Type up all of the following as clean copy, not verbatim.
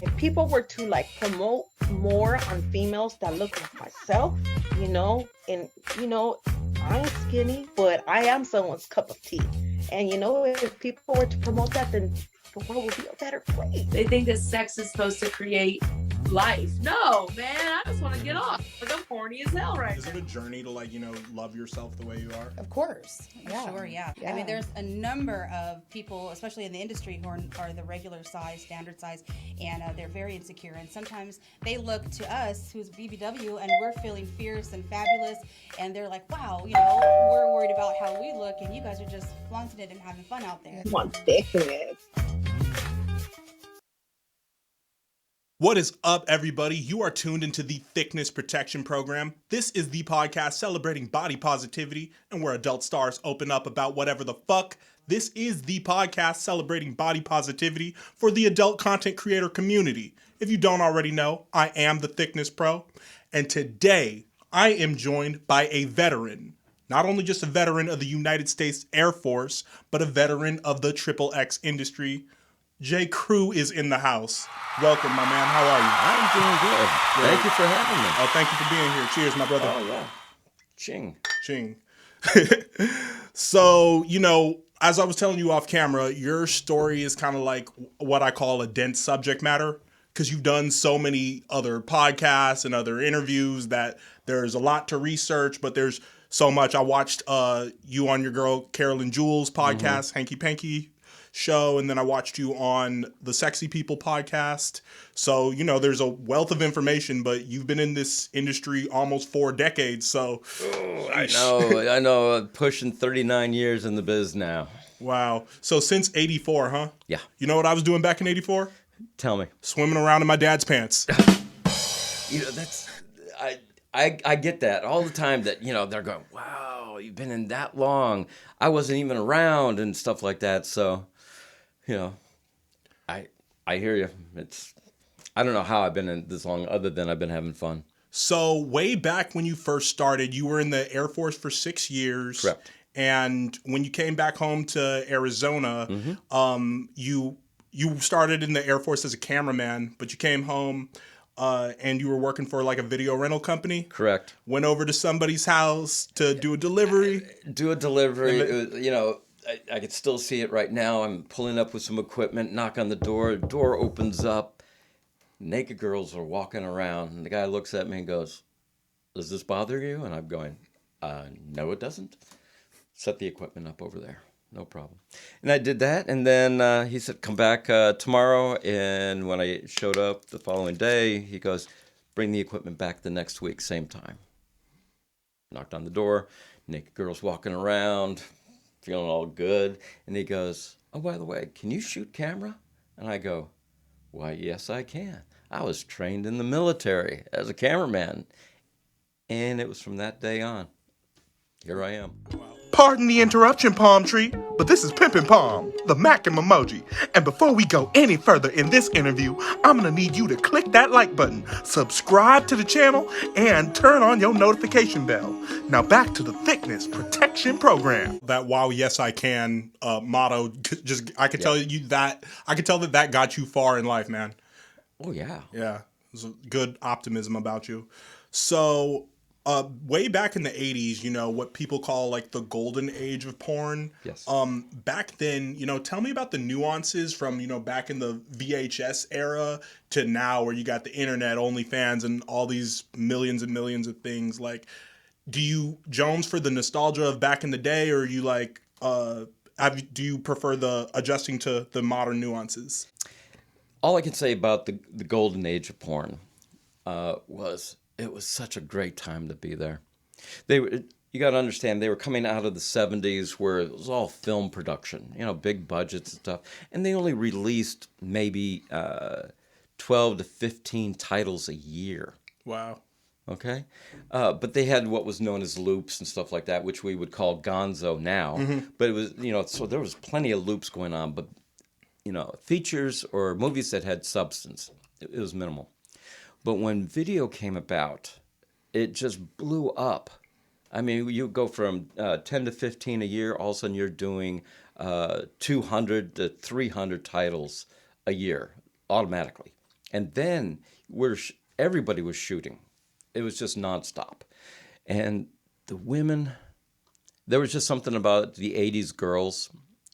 If people were to like promote more on females that look like myself, and I'm skinny, but I am someone's cup of tea. And if people were to promote that, then the world would be a better place. They think that sex is supposed to create life. No, man, I just want to get off. Like, I'm horny as hell right Is now. it a journey to love yourself the way you are? Of course. Yeah. Sure, yeah. Yeah. I mean, there's a number of people, especially in the industry, who are the regular size, standard size, and they're very insecure. And sometimes they look to us, who's BBW, and we're feeling fierce and fabulous, and they're like, wow, we're worried about how we look, and you guys are just flaunting it and having fun out there. Want thickness. What is up, everybody? You are tuned into the Thiccness Protection Program. This is the podcast celebrating body positivity and where adult stars open up about whatever the fuck. This is the podcast celebrating body positivity for the adult content creator community. If you don't already know, I am the Thiccness Pro, and today I am joined by a veteran. Not only just a veteran of the United States Air Force, but a veteran of the XXX industry. J. Crew is in the house. Welcome, my man. How are you? I'm doing good. Thank you for having me. Oh, thank you for being here. Cheers, my brother. Oh, yeah. Ching. Ching. So, as I was telling you off camera, your story is kind of like what I call a dense subject matter, because you've done so many other podcasts and other interviews that there's a lot to research, but there's so much. I watched you on your girl Carolyn Jewell's podcast, Hanky Panky show, and then I watched you on the Sexy People podcast. So, there's a wealth of information, but you've been in this industry almost 4 decades, so... Oh, I know. Pushing 39 years in the biz now. Wow. So since 84, huh? Yeah. You know what I was doing back in 84? Tell me. Swimming around in my dad's pants. That's... I get that all the time that, they're going, wow, you've been in that long. I wasn't even around and stuff like that, so... I hear you. I don't know how I've been in this long other than I've been having fun. So way back when you first started, you were in the Air Force for 6 years. Correct. And when you came back home to Arizona, you started in the Air Force as a cameraman, but you came home and you were working for like a video rental company. Correct. Went over to somebody's house to do a delivery. I could still see it right now. I'm pulling up with some equipment, knock on the door opens up, naked girls are walking around, and the guy looks at me and goes, does this bother you? And I'm going, no, it doesn't. Set the equipment up over there. No problem. And I did that, and then he said, come back tomorrow, and when I showed up the following day, he goes, bring the equipment back the next week, same time. Knocked on the door, naked girls walking around, feeling all good. And he goes, oh, by the way, can you shoot camera? And I go, why, yes, I can. I was trained in the military as a cameraman. And it was from that day on. Here I am. Pardon the interruption, Palm Tree, but this is Pimpin' Palm, the Mackin' emoji. And before we go any further in this interview, I'm gonna need you to click that like button, subscribe to the channel, and turn on your notification bell. Now back to the Thiccness Protection Program. That "Wow, yes, I can" motto, I could tell you that I could tell that got you far in life, man. Oh yeah. Yeah, there's a good optimism about you. So. Way back in the 80s, what people call like the golden age of porn. Yes. Back then, tell me about the nuances from, back in the VHS era to now where you got the internet, OnlyFans, and all these millions and millions of things. Like, do you Jones for the nostalgia of back in the day, or are you like, do you prefer the adjusting to the modern nuances? All I can say about the golden age of porn was... it was such a great time to be there. You got to understand, they were coming out of the 70s where it was all film production, big budgets and stuff. And they only released maybe 12 to 15 titles a year. Wow. Okay? But they had what was known as loops and stuff like that, which we would call gonzo now. But it was, so there was plenty of loops going on. But, features or movies that had substance, it was minimal. But when video came about, it just blew up. I mean, you go from 10 to 15 a year, all of a sudden you're doing 200 to 300 titles a year automatically. And then everybody was shooting. It was just nonstop. And the women, there was just something about the 80s girls,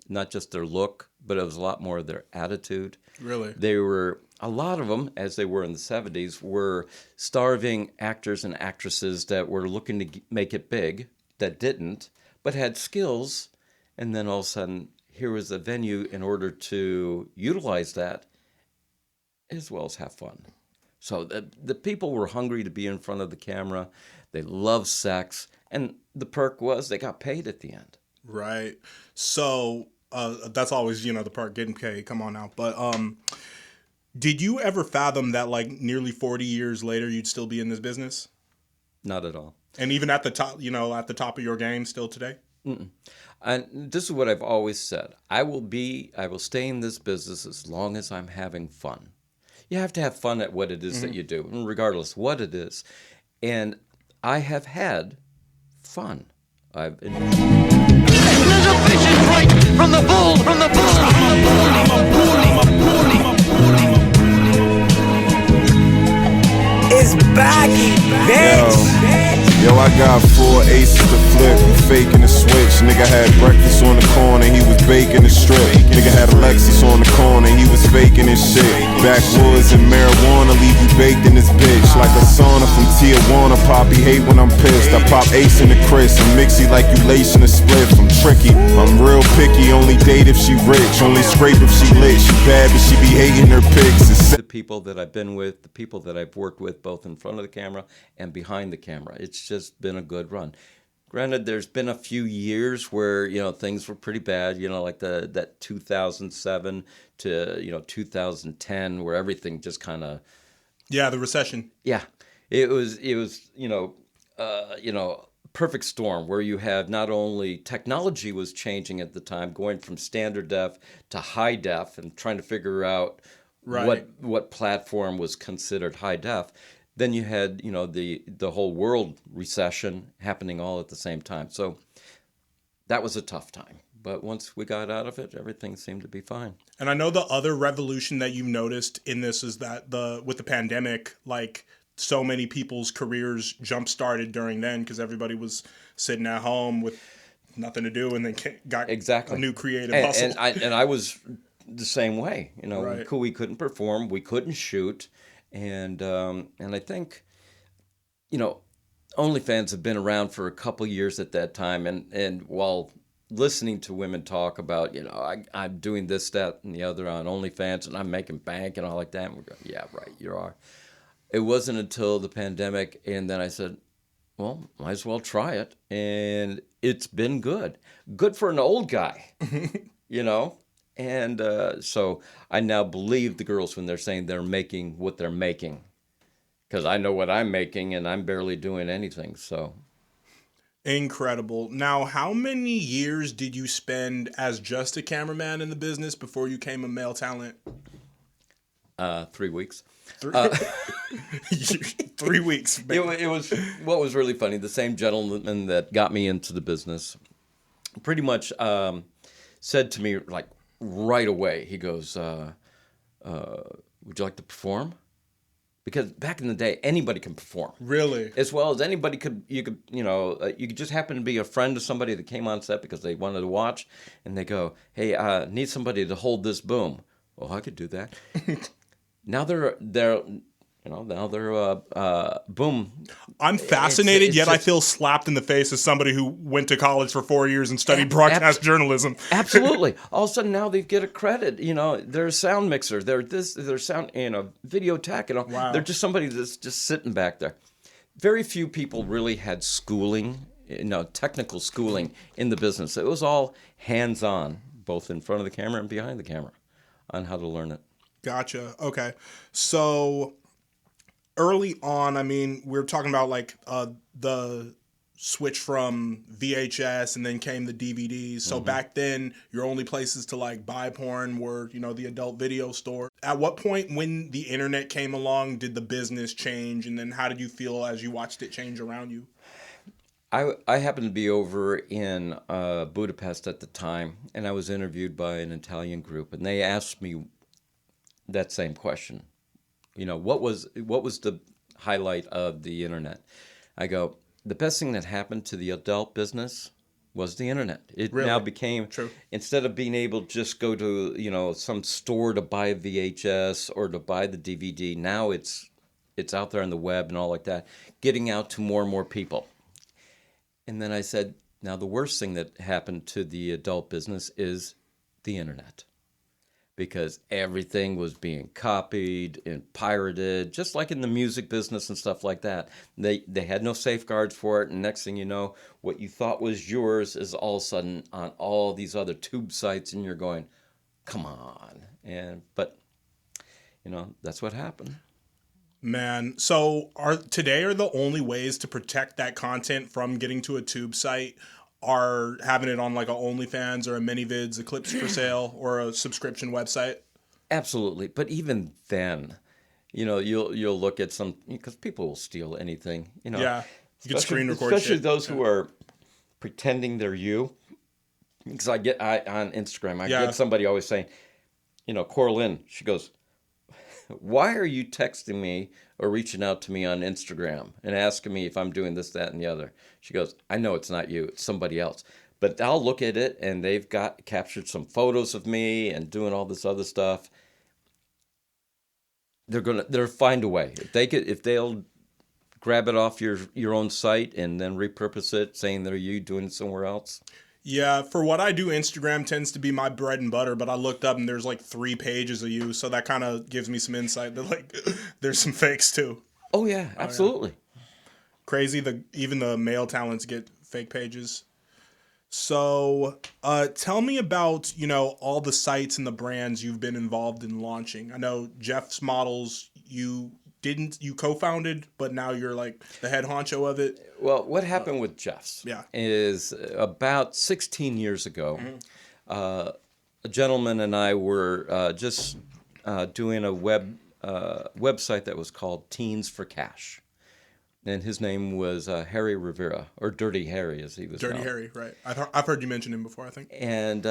not just their look, but it was a lot more of their attitude. Really? They were, a lot of them, as they were in the 70s, were starving actors and actresses that were looking to make it big, that didn't, but had skills. And then all of a sudden, here was a venue in order to utilize that as well as have fun. So the people were hungry to be in front of the camera. They loved sex. And the perk was they got paid at the end. Right. So that's always, the perk, getting paid. Come on now. But did you ever fathom that like nearly 40 years later, you'd still be in this business? Not at all. And even at the top, at the top of your game still today? Mm-mm. And this is what I've always said. I will stay in this business as long as I'm having fun. You have to have fun at what it is that you do, regardless what it is. And I have had fun. I've enjoyed. There's a vision right from the bull, from the bull. It's baggy, bitch. Yo, I got 4 aces to flip, you faking the switch. Nigga had breakfast on the corner, he was baking the strip. Nigga had a Lexus on the corner, he was faking his shit. Backwoods and marijuana leave you baked in this bitch. Like a sauna from Tijuana, Poppy hate when I'm pissed. I pop ace in the Chris, I'm mixy like you lacing a split. I'm tricky, I'm real picky, only date if she rich. Only scrape if she lit, she bad but she be hating her pics. The people that I've been with, the people that I've worked with, both in front of the camera and behind the camera, it's just been a good run. Granted, there's been a few years where things were pretty bad. Like that 2007 to 2010, where everything just kind of the recession. Yeah, it was perfect storm where you had not only technology was changing at the time, going from standard def to high def, and trying to figure out what platform was considered high def. Then you had, the whole world recession happening all at the same time. So that was a tough time. But once we got out of it, everything seemed to be fine. And I know the other revolution that you've noticed in this is that with the pandemic, like so many people's careers jump-started during then because everybody was sitting at home with nothing to do and then got a new creative hustle. And I was the same way. Right. We couldn't perform, we couldn't shoot. And I think, OnlyFans have been around for a couple years at that time. And while listening to women talk about, I'm doing this, that, and the other on OnlyFans, and I'm making bank and all like that, and we're going, yeah, right, you are. It wasn't until the pandemic, and then I said, well, might as well try it. And it's been good. Good for an old guy, And so I now believe the girls when they're saying they're making what they're making, because I know what I'm making and I'm barely doing anything. So incredible. Now, how many years did you spend as just a cameraman in the business before you became a male talent? 3 weeks. 3 weeks. It was what was really funny. The same gentleman that got me into the business pretty much said to me like, right away, he goes, would you like to perform? Because back in the day, anybody can perform. Really? As well as anybody could, you could just happen to be a friend of somebody that came on set because they wanted to watch, and they go, hey, need somebody to hold this boom. Well, I could do that. Now they're boom. I'm fascinated, yet I feel slapped in the face as somebody who went to college for 4 years and studied broadcast journalism. Absolutely. All of a sudden now they get a credit. They're a sound mixer. They're sound, video tech. Wow. They're just somebody that's just sitting back there. Very few people really had schooling, technical schooling in the business. It was all hands-on, both in front of the camera and behind the camera, on how to learn it. Gotcha. Okay. So early on, we're talking about like the switch from VHS and then came the DVDs. So back then, your only places to like buy porn were, the adult video store. At what point when the internet came along, did the business change? And then how did you feel as you watched it change around you? I happened to be over in Budapest at the time, and I was interviewed by an Italian group, and they asked me that same question. You know, what was the highlight of the internet? I go, the best thing that happened to the adult business was the internet. It Really? now became, True. instead of being able to just go to, you know, some store to buy a VHS or to buy the DVD, now it's out there on the web and all like that, getting out to more and more people. And then I said, now the worst thing that happened to the adult business is the internet. Because everything was being copied and pirated, just like in the music business and stuff like that. They had no safeguards for it, and next thing you know, what you thought was yours is all of a sudden on all these other tube sites, and you're going, come on. But you know, that's what happened. Man, so today are the only ways to protect that content from getting to a tube site are having it on like a OnlyFans or a ManyVids, a Clips for Sale, or a subscription website? Absolutely. But even then, you know, you'll look at some, because people will steal anything, you know. Yeah, you can screen record especially shit. those who are pretending they're you. Because on Instagram, I get somebody always saying, you know, Corlin, she goes, why are you texting me or reaching out to me on Instagram and asking me if I'm doing this, that, and the other? She goes, I know it's not you, it's somebody else. But I'll look at it, and they've captured some photos of me and doing all this other stuff. They'll find a way. If they'll grab it off your own site and then repurpose it, saying they're you doing it somewhere else. Yeah, for what I do, Instagram tends to be my bread and butter, but I looked up and there's like 3 pages of you, so that kind of gives me some insight that like there's some fakes too. Oh yeah, absolutely. Yeah. Crazy, even the male talents get fake pages. So, tell me about, you know, all the sites and the brands you've been involved in launching. I know Jeff's Models, you co-founded, but now you're like the head honcho of it. Well, what happened with Jeff's Yeah. is about 16 years ago, a gentleman and I were just doing a website that was called Teens for Cash. And his name was Harry Rivera, or Dirty Harry, as he was known. Dirty Harry, right. I've heard you mention him before, I think. And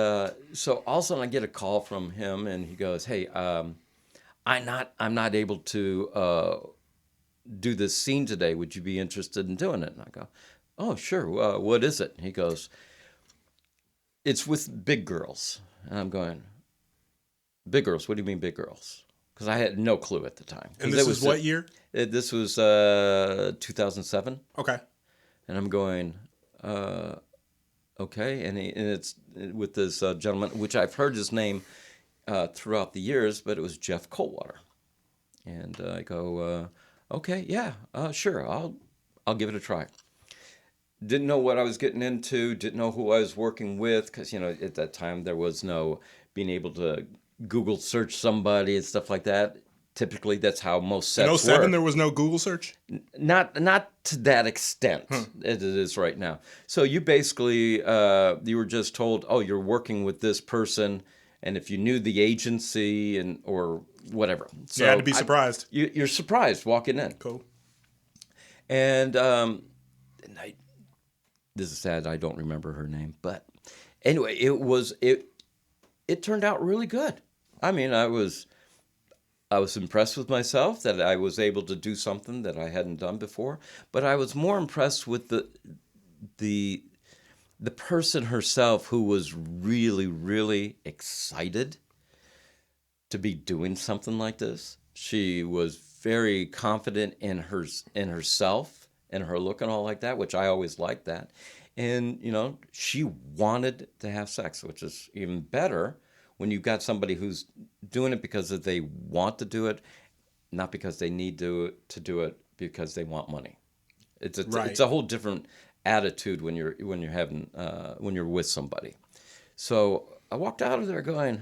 so all of a sudden I get a call from him, and he goes, hey, I'm not able to do this scene today. Would you be interested in doing it? And I go, oh, sure. What is it? And he goes, it's with big girls. And I'm going, big girls? What do you mean big girls? Because I had no clue at the time. And this was what year? This was 2007. Okay. And I'm going, okay. And it's with this gentleman, which I've heard his name throughout the years, but it was Jeff Coldwater. And I go, okay, yeah, sure, I'll give it a try. Didn't know what I was getting into, didn't know who I was working with, because, you know, at that time there was no being able to Google search somebody and stuff like that. Typically, that's how most sets in 07, were. there was no Google search? Not to that extent as it is right now. So you basically, you were just told, oh, you're working with this person, and if you knew the agency or whatever. So you had to be surprised. You're surprised walking in. Cool. And this is sad, I don't remember her name. But anyway, it turned out really good. I mean, I was impressed with myself that I was able to do something that I hadn't done before. But I was more impressed with the person herself, who was really, really excited to be doing something like this. She was very confident in herself and her look and all like that, which I always liked that. And, you know, she wanted to have sex, which is even better when you've got somebody who's doing it because they want to do it, not because they need to do it because they want money. It's a whole different attitude when you're with somebody. So I walked out of there going,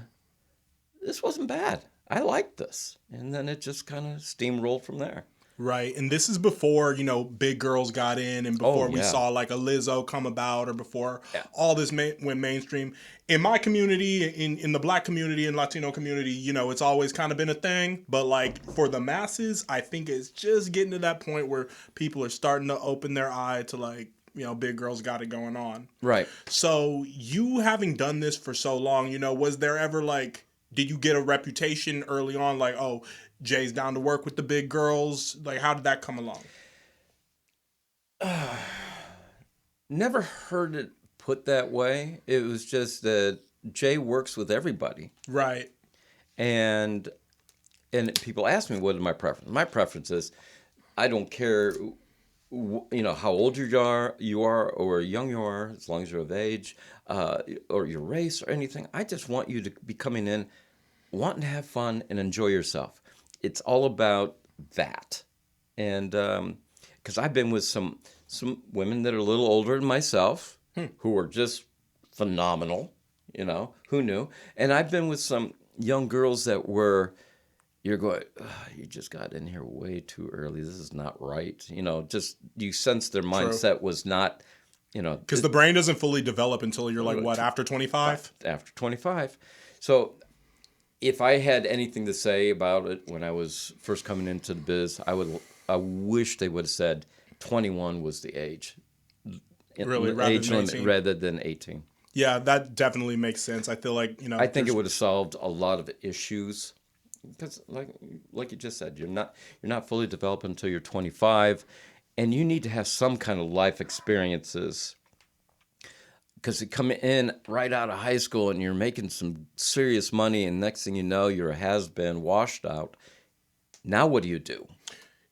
this wasn't bad. I liked this. And then it just kind of steamrolled from there. Right. And this is before, you know, big girls got in, and before we saw like a Lizzo come about, or before all this went mainstream. In my community, in the Black community and Latino community, you know, it's always kind of been a thing. But like for the masses, I think it's just getting to that point where people are starting to open their eye to like, you know, big girls got it going on. Right. So you having done this for so long, you know, was there ever like, did you get a reputation early on like, oh, Jay's down to work with the big girls. Like, how did that come along? Never heard it put that way. It was just that Jay works with everybody. Right. And people ask me, what is my preference? My preference is, I don't care, how old you are or young you are, as long as you're of age, or your race or anything. I just want you to be coming in, wanting to have fun and enjoy yourself. It's all about that. And because I've been with some women that are a little older than myself, who are just phenomenal, who knew? And I've been with some young girls that you're going, you just got in here way too early. This is not right. Just you sense their mindset was not, Because the brain doesn't fully develop until you're like, what, after 25? After 25. So if I had anything to say about it when I was first coming into the biz, I wish they would have said 21 was the age. Really, rather than 18. Yeah, that definitely makes sense. I feel like, I think it would have solved a lot of issues. Because like you just said, you're not fully developed until you're 25, and you need to have some kind of life experiences. Because you come in right out of high school and you're making some serious money, and next thing you know, you're a has-been, washed out. Now what do you do?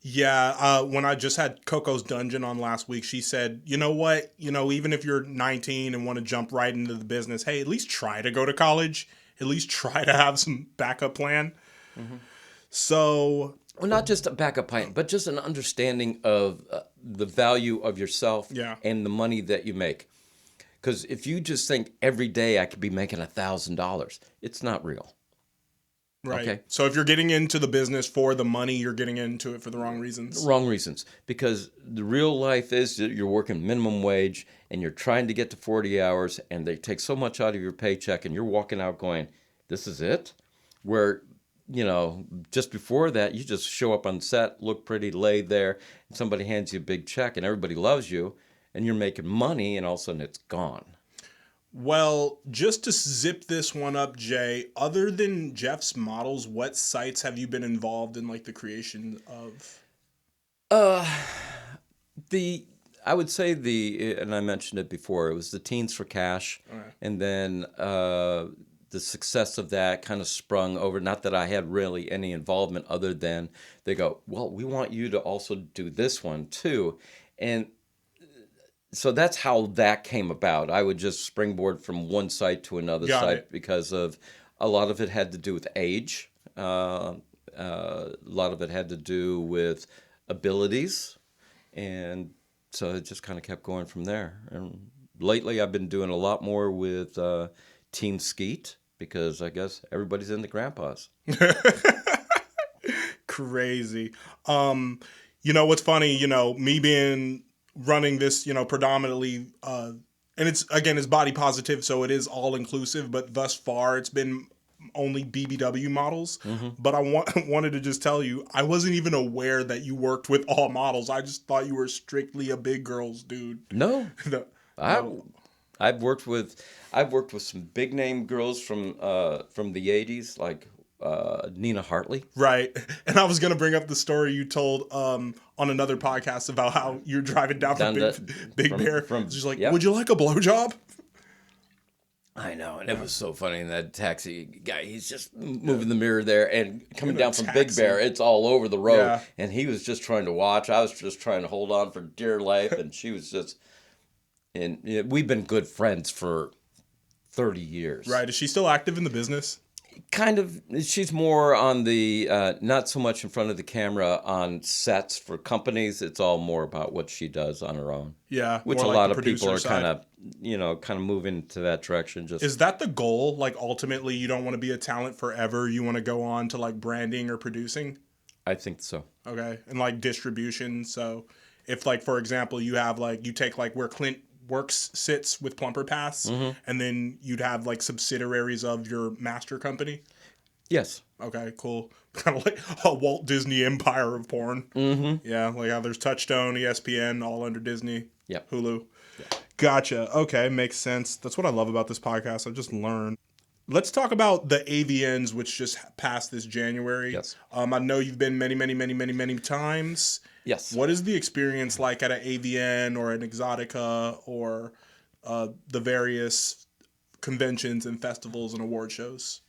Yeah, when I just had Coco's Dungeon on last week, she said, you know what? Even if you're 19 and want to jump right into the business, hey, at least try to go to college. At least try to have some backup plan. Mm-hmm. So... Well, not just a backup plan, but just an understanding of the value of yourself and the money that you make. Because if you just think every day I could be making $1,000, it's not real. Right. Okay? So if you're getting into the business for the money, you're getting into it for the wrong reasons. Wrong reasons. Because the real life is that you're working minimum wage and you're trying to get to 40 hours and they take so much out of your paycheck and you're walking out going, this is it? Where, just before that, you just show up on set, look pretty, lay there, and somebody hands you a big check and everybody loves you and you're making money and all of a sudden it's gone. Well, just to zip this one up, Jay, other than Jeff's models, what sites have you been involved in, like, the creation of? I would say and I mentioned it before, it was the Teens for Cash. Right. And then the success of that kind of sprung over, not that I had really any involvement other than they go, well, we want you to also do this one too. And so that's how that came about. I would just springboard from one site to another site because of a lot of it had to do with age. A lot of it had to do with abilities. And so it just kind of kept going from there. And lately I've been doing a lot more with Team Skeet because I guess everybody's into grandpas. Crazy. What's funny, me running this, predominantly, and it's body positive, so it is all inclusive, but thus far it's been only BBW models. Mm-hmm. But I wanted to just tell you, I wasn't even aware that you worked with all models. I just thought you were strictly a big girls dude. No. I've worked with some big name girls from the 80s, like Nina Hartley. Right. And I was going to bring up the story you told on another podcast about how you're driving down from Big Bear. Just like, would you like a blowjob? I know. And it was so funny. And that taxi guy, he's just moving the mirror there and coming down from Big Bear. It's all over the road. Yeah. And he was just trying to watch. I was just trying to hold on for dear life. And she was just... And we've been good friends for 30 years. Right. Is she still active in the business? Kind of. She's more on the, not so much in front of the camera on sets for companies. It's all more about what she does on her own. Yeah. Which a lot of people are kind of moving to that direction. Is that the goal? Like, ultimately, you don't want to be a talent forever. You want to go on to, like, branding or producing? I think so. Okay. And, like, distribution. So if, like, for example, you have, like, you take, like, where Clint sits with Plumper Pass, mm-hmm. and then you'd have like subsidiaries of your master company. Yes. Okay, cool. Kind of like a Walt Disney empire of porn. Mm-hmm. Yeah, like how there's Touchstone, ESPN, all under Disney. Yep. Hulu. Yeah. Gotcha. Okay, makes sense. That's what I love about this podcast. I just learn. Let's talk about the AVNs, which just passed this January. Yes. I know you've been many times. Yes. What is the experience like at an AVN or an Exotica or the various conventions and festivals and award shows?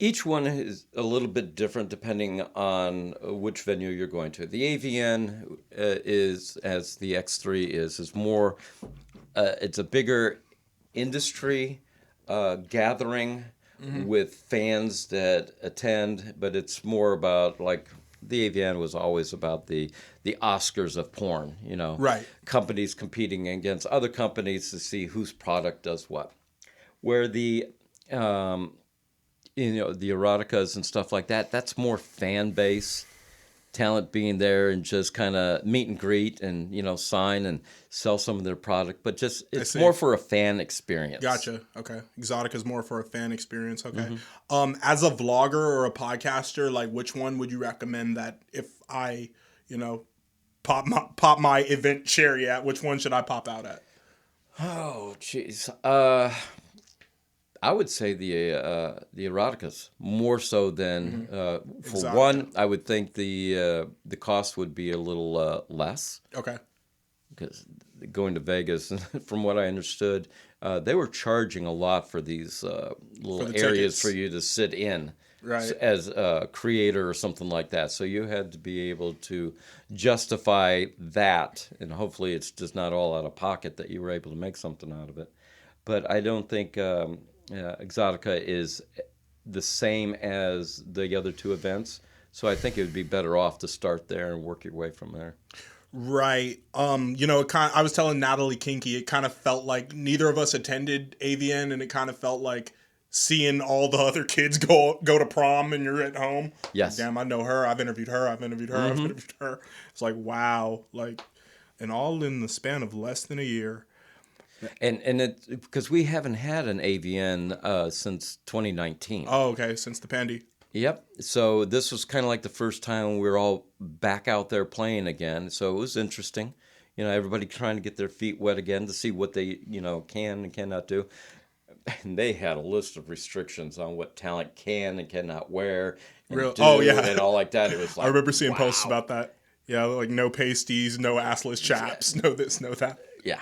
Each one is a little bit different depending on which venue you're going to. The AVN is, as the X3 is more, it's a bigger industry gathering with fans that attend, but it's more about, like, the AVN was always about the Oscars of porn, you know. Right. Companies competing against other companies to see whose product does what. Where the the eroticas and stuff like that, that's more fan base, talent being there and just kind of meet and greet and, sign and sell some of their product. But just, it's more for a fan experience. Gotcha. Okay. Exotica is more for a fan experience. Okay. As a vlogger or a podcaster, like, which one would you recommend that if I, pop my event cherry at, which one should I pop out at? Oh, jeez. I would say the eroticas more so than for Exotica. one. I would think the cost would be a little less. Okay. Because going to Vegas, from what I understood, they were charging a lot for these little the areas tickets. for you to sit in. Right. As a creator or something like that. So you had to be able to justify that, and hopefully it's just not all out of pocket that you were able to make something out of it. But I don't think Exotica is the same as the other two events. So I think it would be better off to start there and work your way from there. Right. I was telling Natalie Kinky, it kind of felt like neither of us attended AVN, and it kind of felt like seeing all the other kids go to prom and you're at home. Yes. Damn, I know her. I've interviewed her. I've interviewed her. It's like, wow. Like, and all in the span of less than a year. And it, because we haven't had an AVN since 2019. Oh, okay. Since the pandy. Yep. So this was kind of like the first time we were all back out there playing again. So it was interesting. Everybody trying to get their feet wet again to see what they, can and cannot do. And they had a list of restrictions on what talent can and cannot wear and do and all like that. It was like, I remember seeing posts about that. Yeah, like no pasties, no assless chaps, no this, no that. Yeah.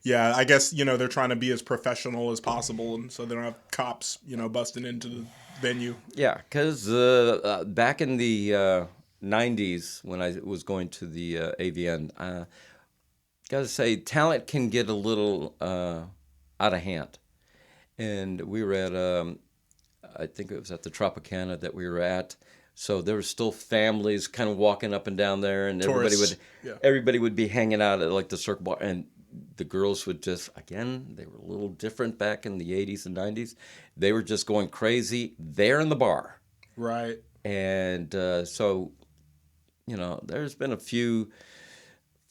Yeah, I guess, they're trying to be as professional as possible, and so they don't have cops, busting into the venue. Yeah, because back in the 90s when I was going to the AVN, got to say, talent can get a little out of hand. And we were at, I think it was at the Tropicana that we were at. So there were still families kind of walking up and down there, and Tourists. everybody would be hanging out at like the circle bar, and the girls would just, again, they were a little different back in the 80s and 90s. They were just going crazy there in the bar. Right. And so, there's been a few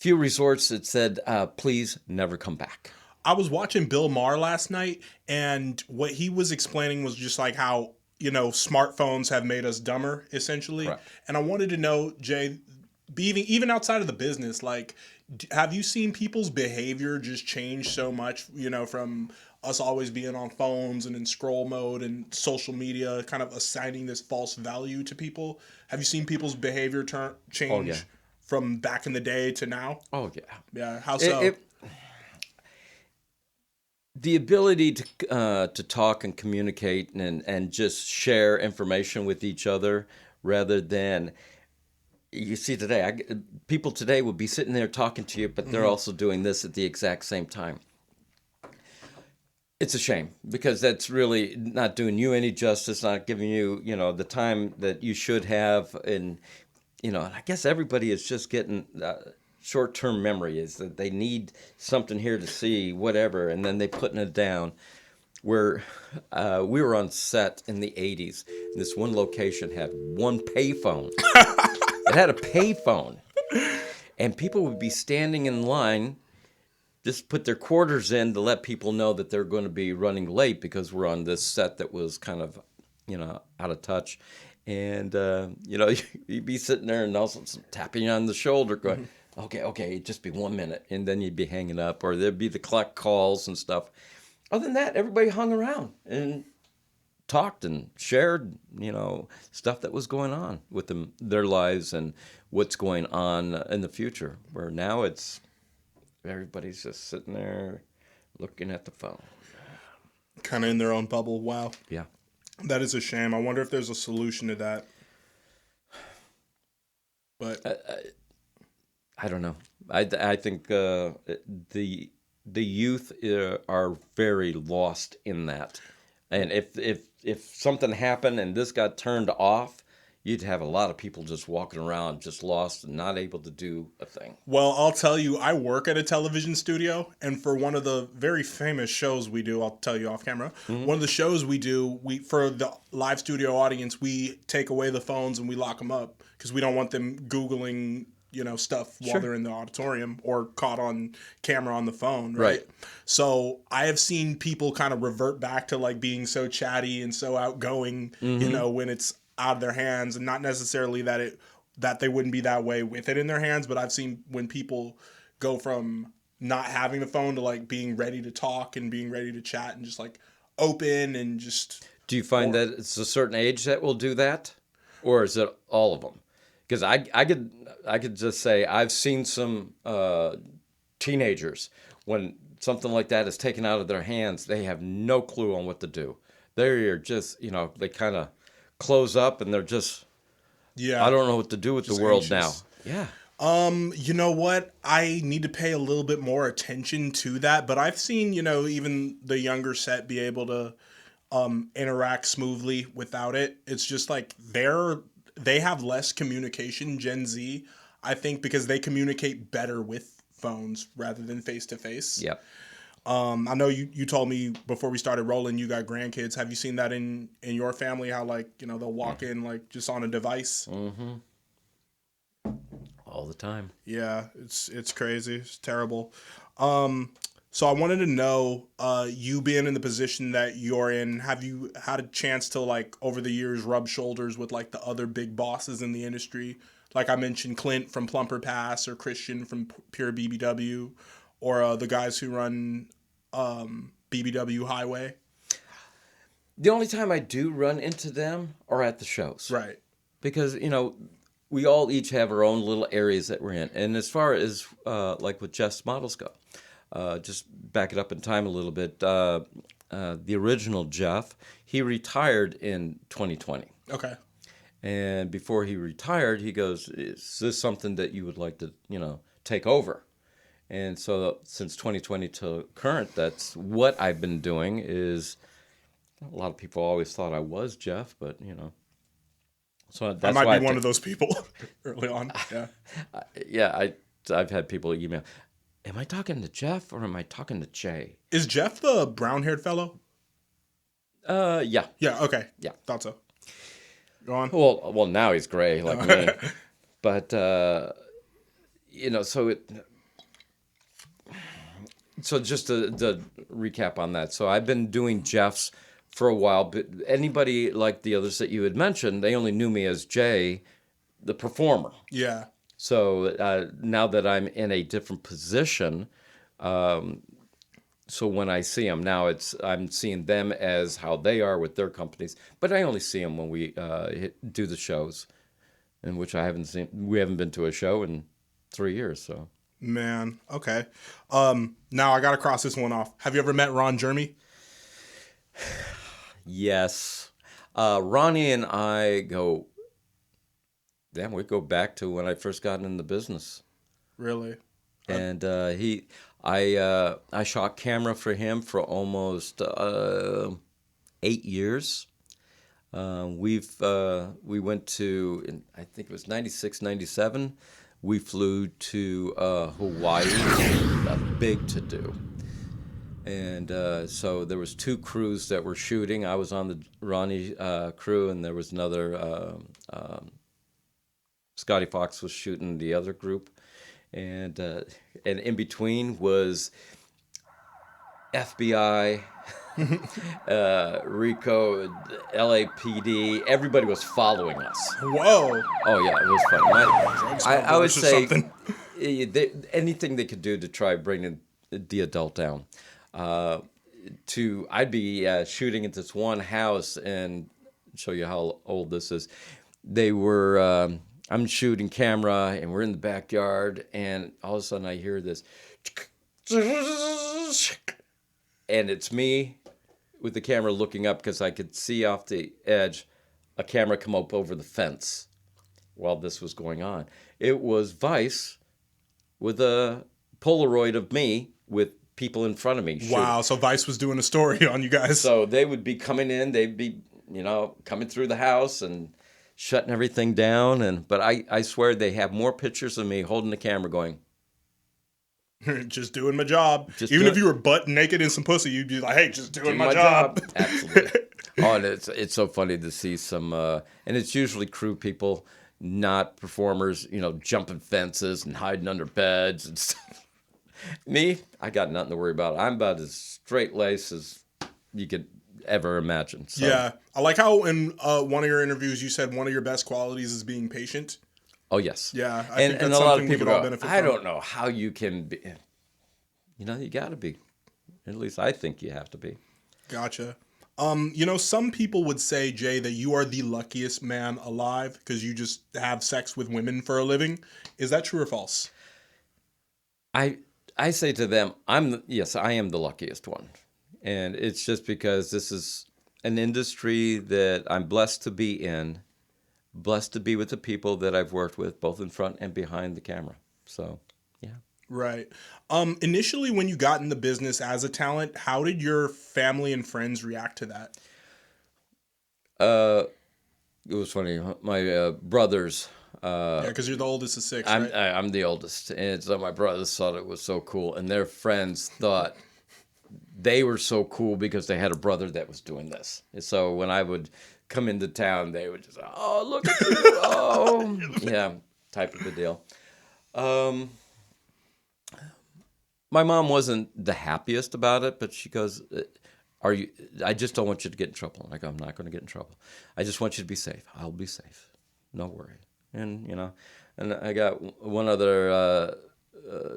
resorts that said, please never come back. I was watching Bill Maher last night, and what he was explaining was just like how, smartphones have made us dumber, essentially. Right. And I wanted to know, Jay, even outside of the business, like, have you seen people's behavior just change so much, from us always being on phones and in scroll mode and social media, kind of assigning this false value to people? Have you seen people's behavior change from back in the day to now? Oh, yeah. Yeah, how so? The ability to talk and communicate and just share information with each other rather than, you see today, people today will be sitting there talking to you, but they're also doing this at the exact same time. It's a shame because that's really not doing you any justice, not giving you, the time that you should have. And, I guess everybody is just getting short-term memory, is that they need something here to see, whatever, and then they putting it down. Where we were on set in the 80s, and this one location had one payphone. It had a payphone, and people would be standing in line, just put their quarters in to let people know that they're going to be running late because we're on this set that was kind of, out of touch. And, you'd be sitting there and also tapping you on the shoulder going, okay, just be 1 minute. And then you'd be hanging up, or there'd be the collect calls and stuff. Other than that, everybody hung around and talked and shared, stuff that was going on with them, their lives and what's going on in the future. Where now everybody's just sitting there looking at the phone. Kind of in their own bubble. Wow. Yeah. That is a shame. I wonder if there's a solution to that. But I don't know. I think the youth are very lost in that. And if something happened and this got turned off, you'd have a lot of people just walking around just lost and not able to do a thing. Well, I'll tell you, I work at a television studio, and for one of the very famous shows we do, I'll tell you off camera, one of the shows we do, for the live studio audience, we take away the phones and we lock them up because we don't want them Googling, stuff while they're in the auditorium or caught on camera on the phone, right? So I have seen people kind of revert back to like being so chatty and so outgoing, when it's out of their hands, and not necessarily that they wouldn't be that way with it in their hands, but I've seen when people go from not having the phone to like being ready to talk and being ready to chat and just like open and just. Do you find that it's a certain age that will do that, or is it all of them? Because I could just say I've seen some teenagers when something like that is taken out of their hands, they have no clue on what to do. They're just they kind of close up and they're just I don't know what to do with the world anxious. now. Yeah. You know what? I need to pay a little bit more attention to that, but I've seen, even the younger set be able to interact smoothly without it. It's just like they have less communication, Gen Z, I think, because they communicate better with phones rather than face to face. Yep. I know you told me before we started rolling you got grandkids. Have you seen that in your family? How they'll walk in like just on a device? Mm-hmm. All the time. Yeah, it's crazy. It's terrible. So I wanted to know, you being in the position that you're in, have you had a chance to like over the years rub shoulders with like the other big bosses in the industry? Like I mentioned Clint from Plumper Pass or Christian from Pure BBW, or the guys who run BBW Highway. The only time I do run into them are at the shows. Right. Because, we all each have our own little areas that we're in. And as far as like with Jeff's models go, just back it up in time a little bit, the original Jeff, he retired in 2020. Okay. And before he retired, he goes, is this something that you would like to, take over? And so since 2020 to current, that's what I've been doing. Is a lot of people always thought I was Jeff, but, So that's I might why be one of those people early on. Yeah. I've had people email, am I talking to Jeff or am I talking to Jay? Is Jeff the brown-haired fellow? Yeah. Yeah, okay. Yeah. Thought so. Go on. Well, now he's gray like me. But, so just to recap on that. So I've been doing Jeff's for a while, but anybody like the others that you had mentioned, they only knew me as Jay, the performer. Yeah. So now that I'm in a different position, so when I see them now, I'm seeing them as how they are with their companies, but I only see them when we do the shows, in which we haven't been to a show in 3 years. So. Man, okay. Now I gotta cross this one off. Have you ever met Ron Jeremy? Yes. Ronnie and I we go back to when I first got in the business. Really? And I shot camera for him for almost 8 years. We went to, I think it was 96, 97. We flew to Hawaii, a big to-do. And so there was 2 crews that were shooting. I was on the Ronnie crew, and there was another, Scotty Fox was shooting the other group. And in between was FBI, RICO, LAPD. Everybody was following us. Whoa. Oh, yeah, it was fun. I would say anything they could do to try bringing the adult down. I'd be shooting at this one house and show you how old this is. They were, I'm shooting camera and we're in the backyard and all of a sudden I hear this and it's me with the camera looking up because I could see off the edge a camera come up over the fence while this was going on. It was Vice with a Polaroid of me with people in front of me. Wow, so Vice was doing a story on you guys. So they would be coming in, they'd be, coming through the house and shutting everything down. But I swear they have more pictures of me holding the camera going, just doing my job. Even if you were butt naked in some pussy, you'd be like, hey, just doing my job. Absolutely. Oh, and it's so funny to see some, and it's usually crew people, not performers, jumping fences and hiding under beds and stuff. Me, I got nothing to worry about. I'm about as straight-laced as you could ever imagine. So. Yeah. I like how in one of your interviews you said one of your best qualities is being patient. Oh, yes. Yeah. I think that's a lot of people go, I don't know how you can be. You got to be. At least I think you have to be. Gotcha. Some people would say, Jay, that you are the luckiest man alive because you just have sex with women for a living. Is that true or false? I say to them, yes, I am the luckiest one. And it's just because this is an industry that I'm blessed to be in, blessed to be with the people that I've worked with, both in front and behind the camera. So, yeah. Right. Initially, when you got in the business as a talent, how did your family and friends react to that? It was funny. My brothers. Yeah, because you're the oldest of six, right? I'm the oldest. And so my brothers thought it was so cool. And their friends thought they were so cool because they had a brother that was doing this. And so when I would come into town, they would just, oh, look at you. Oh, yeah, type of a deal. My mom wasn't the happiest about it, but she goes, I just don't want you to get in trouble. I'm like, I'm not going to get in trouble. I just want you to be safe. I'll be safe. No worry. And, and I got one other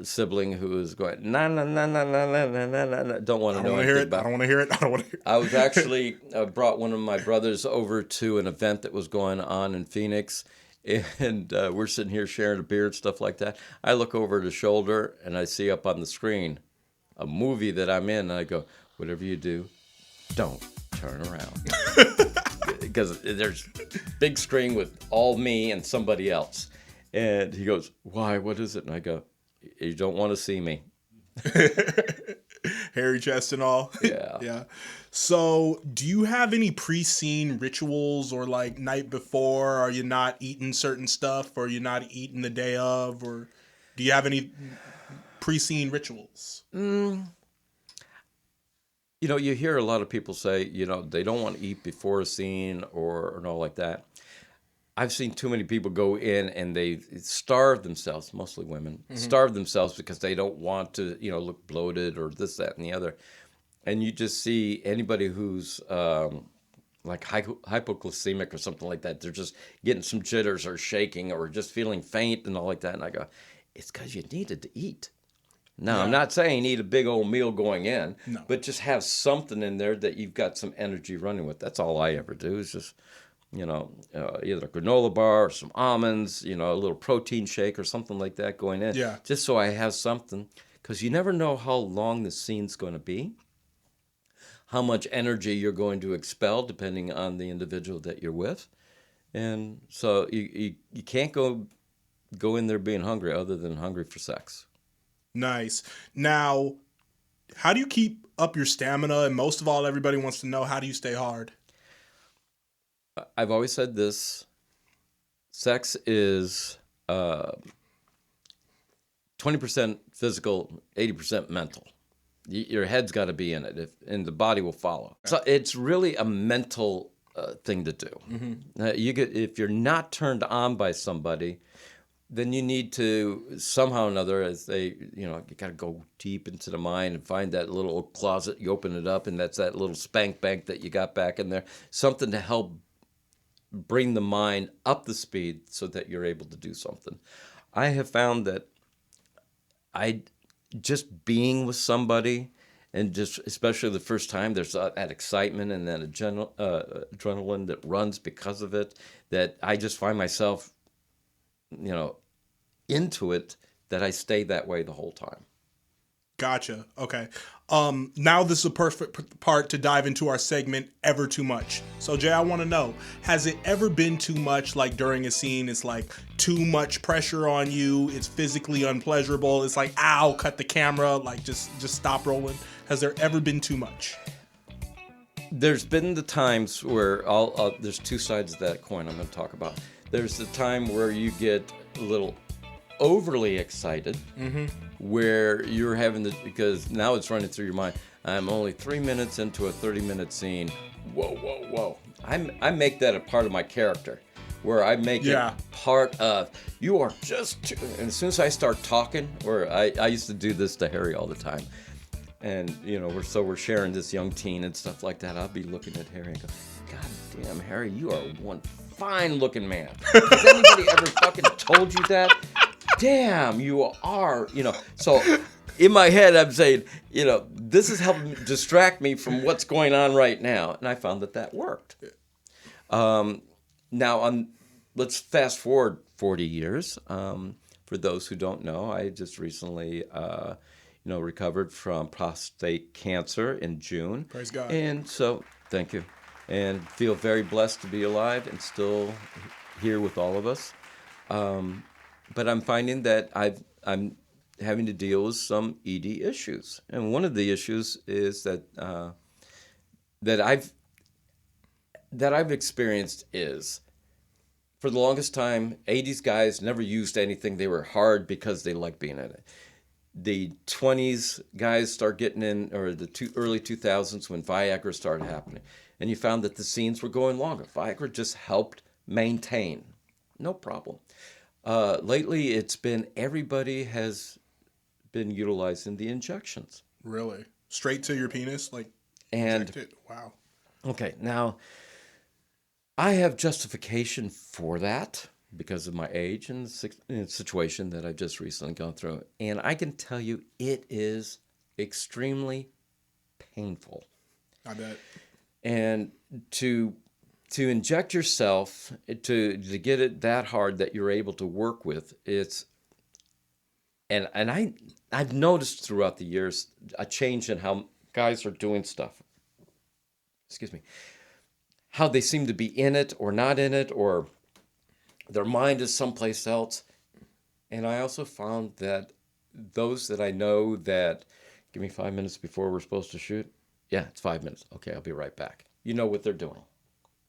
sibling who was going, nah, don't want to know anything about it. I don't want to hear it. I don't want to hear it. I was actually brought one of my brothers over to an event that was going on in Phoenix, and we're sitting here sharing a beer and stuff like that. I look over the shoulder, and I see up on the screen a movie that I'm in, and I go, whatever you do, don't turn around. Because there's big screen with all me and somebody else. And he goes, why? What is it? And I go, you don't want to see me. Hairy chest and all. Yeah. Yeah. So do you have any pre-scene rituals or like night before? Are you not eating certain stuff or you're not eating the day of? Or do you have any pre-scene rituals? You hear a lot of people say, they don't want to eat before a scene or all like that. I've seen too many people go in and they starve themselves, mostly women, starve themselves because they don't want to, look bloated or this, that, and the other. And you just see anybody who's like hypoglycemic or something like that, they're just getting some jitters or shaking or just feeling faint and all like that. And I go, it's because you needed to eat. Now, I'm not saying eat a big old meal going in, but just have something in there that you've got some energy running with. That's all I ever do is just, either a granola bar or some almonds, a little protein shake or something like that going in. Yeah. Just so I have something, because you never know how long the scene's going to be, how much energy you're going to expel depending on the individual that you're with. And so you can't go in there being hungry other than hungry for sex. Nice. Now, how do you keep up your stamina? And most of all, everybody wants to know, how do you stay hard? I've always said this. Sex is 20% physical, 80% mental. Your head's got to be in it, and the body will follow. So it's really a mental thing to do. If you're not turned on by somebody, then you need to somehow or another, as you got to go deep into the mind and find that little closet. You open it up, and that's that little spank bank that you got back in there. Something to help bring the mind up the speed so that you're able to do something. I have found that just being with somebody And just especially the first time, there's that excitement and then adrenaline that runs because of it, that I just find myself, into it, that I stay that way the whole time. Gotcha. Okay. Now this is a perfect part to dive into our segment, Ever Too Much. So Jay, I want to know, has it ever been too much, like during a scene, it's like too much pressure on you, it's physically unpleasurable, it's like, ow, cut the camera, like just stop rolling? Has there ever been too much? There's been the times where there's two sides of that coin I'm going to talk about. There's the time where you get a little overly excited, where you're having because now it's running through your mind, I'm only 3 minutes into a 30-minute scene. Whoa. I make that a part of my character, where I make it part of, you are just, and as soon as I start talking, or I used to do this to Harry all the time, and we're sharing this young teen and stuff like that, I'll be looking at Harry and go, God damn, Harry, you are one fine looking man. Has anybody ever fucking told you that? Damn, you are, So in my head, I'm saying, this is helping distract me from what's going on right now. And I found that worked. Now, let's fast forward 40 years. For those who don't know, I just recently, recovered from prostate cancer in June. Praise God. And so, thank you. And feel very blessed to be alive and still here with all of us. But I'm finding that I'm having to deal with some ED issues, and one of the issues is that I've experienced is, for the longest time, 80s guys never used anything. They were hard because they liked being in it. The 20s guys start getting in, or the early 2000s when Viagra started happening, and you found that the scenes were going longer. Viagra just helped maintain, no problem. Lately, it's been everybody has been utilizing the injections. Really? Straight to your penis? Like, and injected? Wow. Okay, now, I have justification for that because of my age and the situation that I've just recently gone through. And I can tell you it is extremely painful. I bet. And to inject yourself, to get it that hard that you're able to work with, I've noticed throughout the years a change in how guys are doing stuff. Excuse me. How they seem to be in it or not in it, or their mind is someplace else. And I also found that those that I know that, give me 5 minutes before we're supposed to shoot. Yeah, it's 5 minutes. Okay, I'll be right back. You know what they're doing.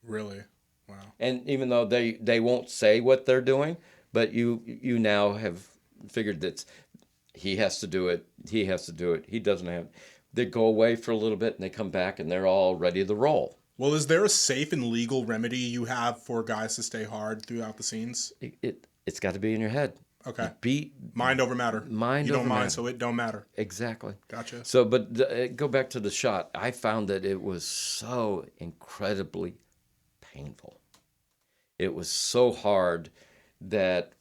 Really? Wow. And even though they won't say what they're doing, but you now have figured that he has to do it, he doesn't have. They go away for a little bit and they come back and they're all ready to roll. Well, is there a safe and legal remedy you have for guys to stay hard throughout the scenes? It's got to be in your head. Okay. Mind over matter. You don't mind, so it don't matter. Exactly. Gotcha. So, but go back to the shot. I found that it was so incredibly painful. It was so hard that,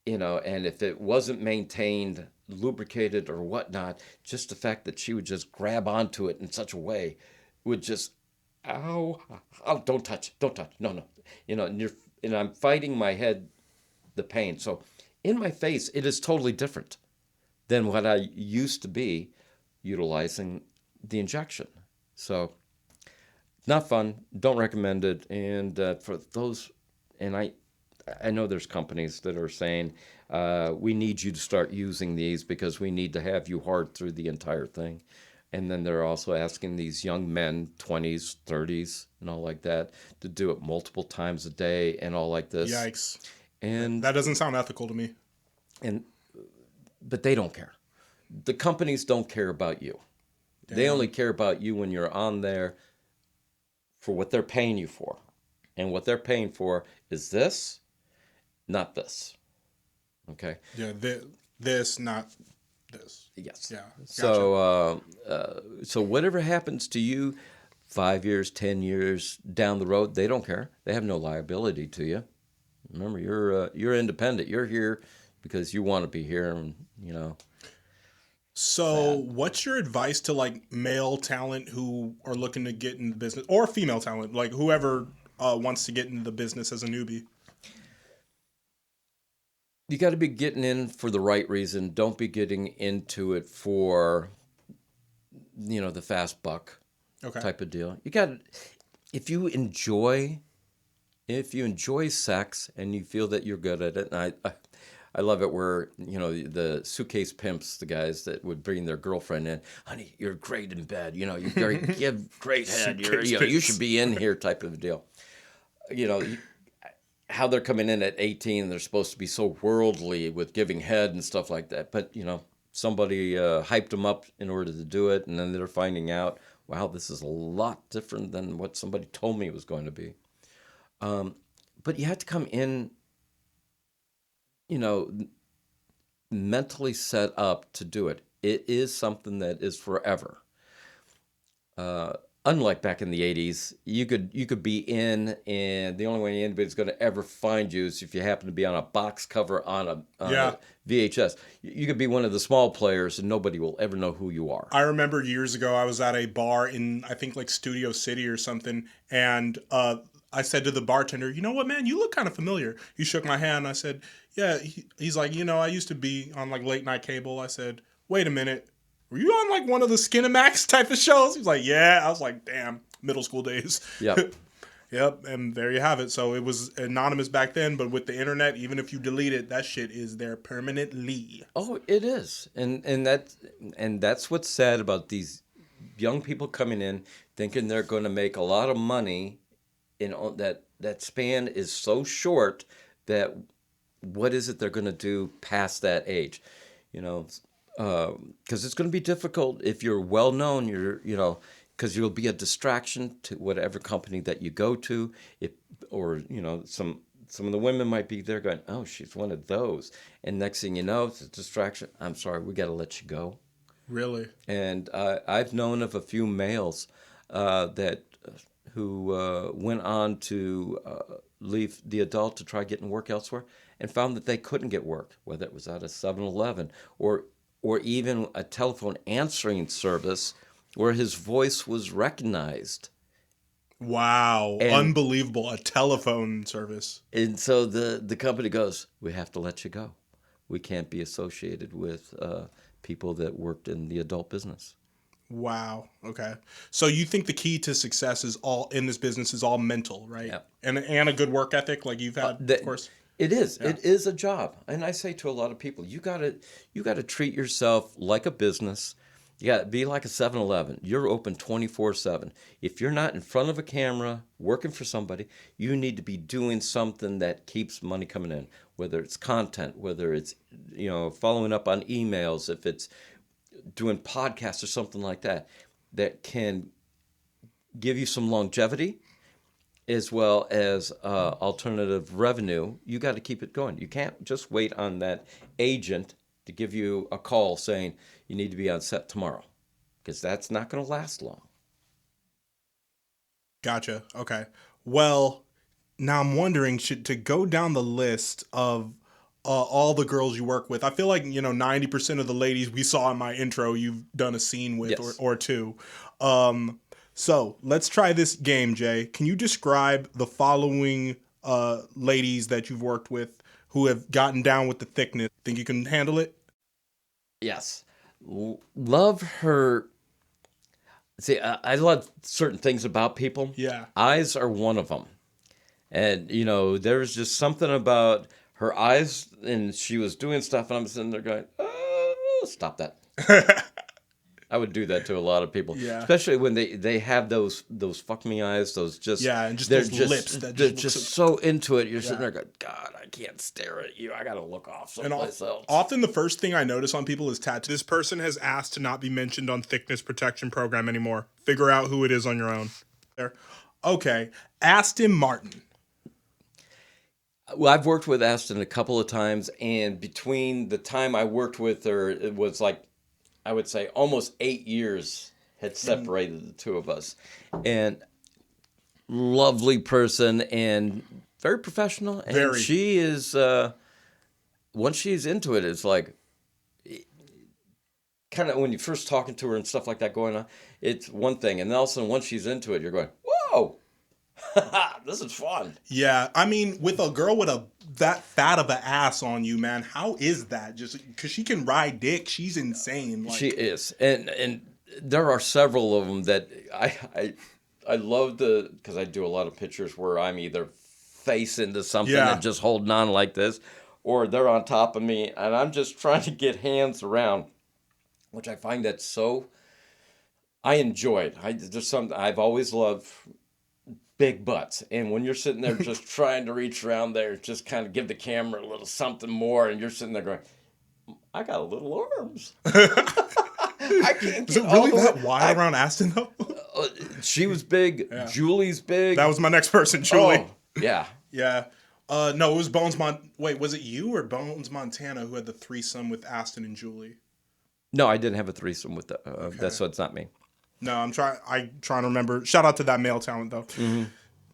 and if it wasn't maintained, lubricated or whatnot, just the fact that she would just grab onto it in such a way would just, ow, don't touch, no. And I'm fighting my head, the pain. So in my face, it is totally different than what I used to be utilizing the injection. So not fun. Don't recommend it. And for those, and I know there's companies that are saying, we need you to start using these because we need to have you hard through the entire thing. And then they're also asking these young men, 20s, 30s, and all like that, to do it multiple times a day and all like this. Yikes. And that doesn't sound ethical to me. But they don't care. The companies don't care about you. Damn. They only care about you when you're on there for what they're paying you for. And what they're paying for is this, not this. Okay? Yeah, this, not this. Yes. Yeah. Gotcha. So whatever happens to you 5 years, 10 years down the road, they don't care. They have no liability to you. Remember, you're independent. You're here because you want to be here, and So, what's your advice to like male talent who are looking to get in the business, or female talent, like whoever wants to get into the business as a newbie? You got to be getting in for the right reason. Don't be getting into it for, the fast buck Okay. type of deal. You got, if you enjoy sex and you feel that you're good at it, and I love it where, the suitcase pimps, the guys that would bring their girlfriend in, honey, you're great in bed, you give great head, you should be in here type of deal. How they're coming in at 18 and they're supposed to be so worldly with giving head and stuff like that. But, somebody hyped them up in order to do it, and then they're finding out, wow, this is a lot different than what somebody told me it was going to be. But you have to come in, mentally set up to do it. It is something that is forever. Unlike back in the 80s, you could be in, and the only way anybody's going to ever find you is if you happen to be on a box cover on a VHS. You could be one of the small players, and nobody will ever know who you are. I remember years ago, I was at a bar in, I think, like Studio City or something, and I said to the bartender, you know what, man, you look kind of familiar. He shook my hand. I said, yeah. He's like, I used to be on like late night cable. I said, wait a minute. Were you on like one of the Skinamax type of shows? He was like, yeah. I was like, damn, middle school days. Yep. Yep. And there you have it. So it was anonymous back then, but with the internet, even if you delete it, that shit is there permanently. Oh, it is. And that's what's sad about these young people coming in thinking they're going to make a lot of money. That span is so short that what is it they're going to do past that age? Because it's going to be difficult if you're well known. Because you'll be a distraction to whatever company that you go to. Some of the women might be there going, oh, she's one of those, and next thing you know, it's a distraction. I'm sorry, we got to let you go. Really? And I've known of a few males who went on to leave the adult to try getting work elsewhere and found that they couldn't get work, whether it was at a 7-Eleven or even a telephone answering service where his voice was recognized. Wow. Unbelievable. A telephone service. And so the company goes, we have to let you go. We can't be associated with people that worked in the adult business. Wow. Okay. So you think the key to success is all in this business is all mental, right? Yep. And a good work ethic like you've had, of course. It is. Yeah. It is a job. And I say to a lot of people, you gotta treat yourself like a business. You gotta be like a 7-Eleven. You're open 24/7. If you're not in front of a camera working for somebody, you need to be doing something that keeps money coming in, whether it's content, whether it's following up on emails, if it's doing podcasts or something like that can give you some longevity as well as alternative revenue. You got to keep it going. You can't just wait on that agent to give you a call saying you need to be on set tomorrow, because that's not going to last long. Gotcha. Okay. Well, now I'm wondering, to go down the list of all the girls you work with, I feel like 90% of the ladies we saw in my intro you've done a scene with. Yes. or two. So let's try this game, Jay. Can you describe the following ladies that you've worked with who have gotten down with the thickness? Think you can handle it? Yes. Love her. See, I love certain things about people. Yeah. Eyes are one of them. And, there's just something about her eyes, and she was doing stuff, and I'm sitting there going, oh, stop that. I would do that to a lot of people, especially when they have those fuck me eyes, those just and just those lips that they're just so into it. You're sitting there going, God, I can't stare at you. I got to look off someplace else. Often the first thing I notice on people is tattoos. This person has asked to not be mentioned on Thiccness Protection Program anymore. Figure out who it is on your own. There. Okay, Aston Martin. Well, I've worked with Aston a couple of times, and between the time I worked with her, it was like, I would say almost 8 years had separated the two of us. And lovely person and very professional. And she is, once she's into it, it's like, kind of when you first talking to her and stuff like that going on, it's one thing, and then all of a sudden once she's into it, you're going, whoa, this is fun. Yeah, I mean, with a girl with that fat of an ass on you, man, how is that? Just because she can ride dick, she's insane. Like, She is, and there are several of them that I love because I do a lot of pictures where I'm either face into something and just holding on like this, or they're on top of me and I'm just trying to get hands around, which I find that so. I enjoy it. There's something I've always loved. Big butts, and when you're sitting there just trying to reach around there, just kind of give the camera a little something more, and you're sitting there going, I got little arms. I can't get is it really all that wide around Aston though? She was big. Yeah. Julie's big. That was my next person, Julie. Oh, yeah. Yeah. No, it was Bones Wait, was it you or Bones Montana who had the threesome with Aston and Julie? No, I didn't have a threesome with that's so it's not me. No, I'm trying to remember. Shout out to that male talent though. Mm-hmm.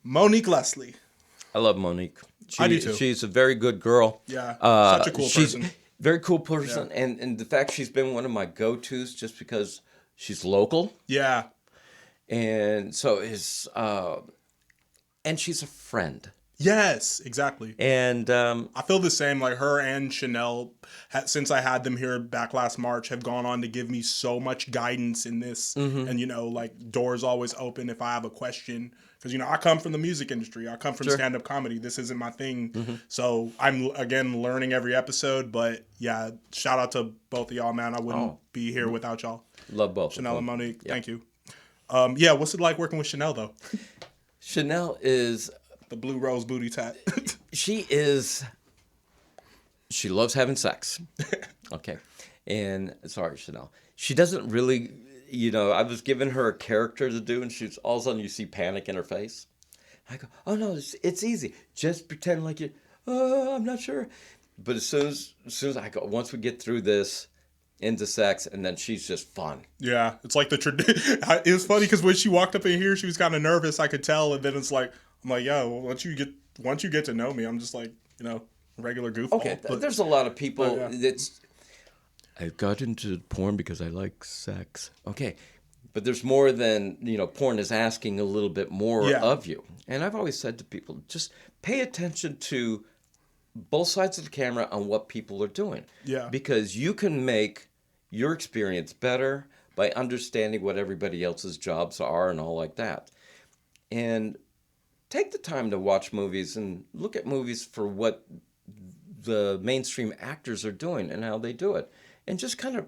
Monique Leslie. I love Monique. I do too. She's a very good girl. Yeah, such a cool person. Very cool person, yeah. And the fact she's been one of my go-tos just because she's local. Yeah. And so and she's a friend. Yes, exactly. And I feel the same. Like her and Chanel, since I had them here back last March, have gone on to give me so much guidance in this. Mm-hmm. And, like doors always open if I have a question. Because, I come from the music industry. I come from stand-up comedy. This isn't my thing. Mm-hmm. So I'm, again, learning every episode. But, yeah, shout out to both of y'all, man. I wouldn't be here without y'all. Love both. Chanel and Monique, thank you. What's it like working with Chanel, though? Chanel is... the blue rose booty tat. She loves having sex. Okay. And sorry, Chanel. She doesn't really, I was giving her a character to do, and she's all of a sudden you see panic in her face. I go, oh no, it's easy. Just pretend like I'm not sure. But as soon as I go, once we get through this, into sex, and then she's just fun. Yeah. It's like it was funny because when she walked up in here, she was kind of nervous, I could tell, and then it's like, I'm like, yeah, well, once you get to know me, I'm just like, regular goofball. Okay, there's a lot of people that's... I got into porn because I like sex. Okay, but there's more than, porn is asking a little bit more of you. And I've always said to people, just pay attention to both sides of the camera on what people are doing. Yeah. Because you can make your experience better by understanding what everybody else's jobs are and all like that. And... take the time to watch movies and look at movies for what the mainstream actors are doing and how they do it. And just kind of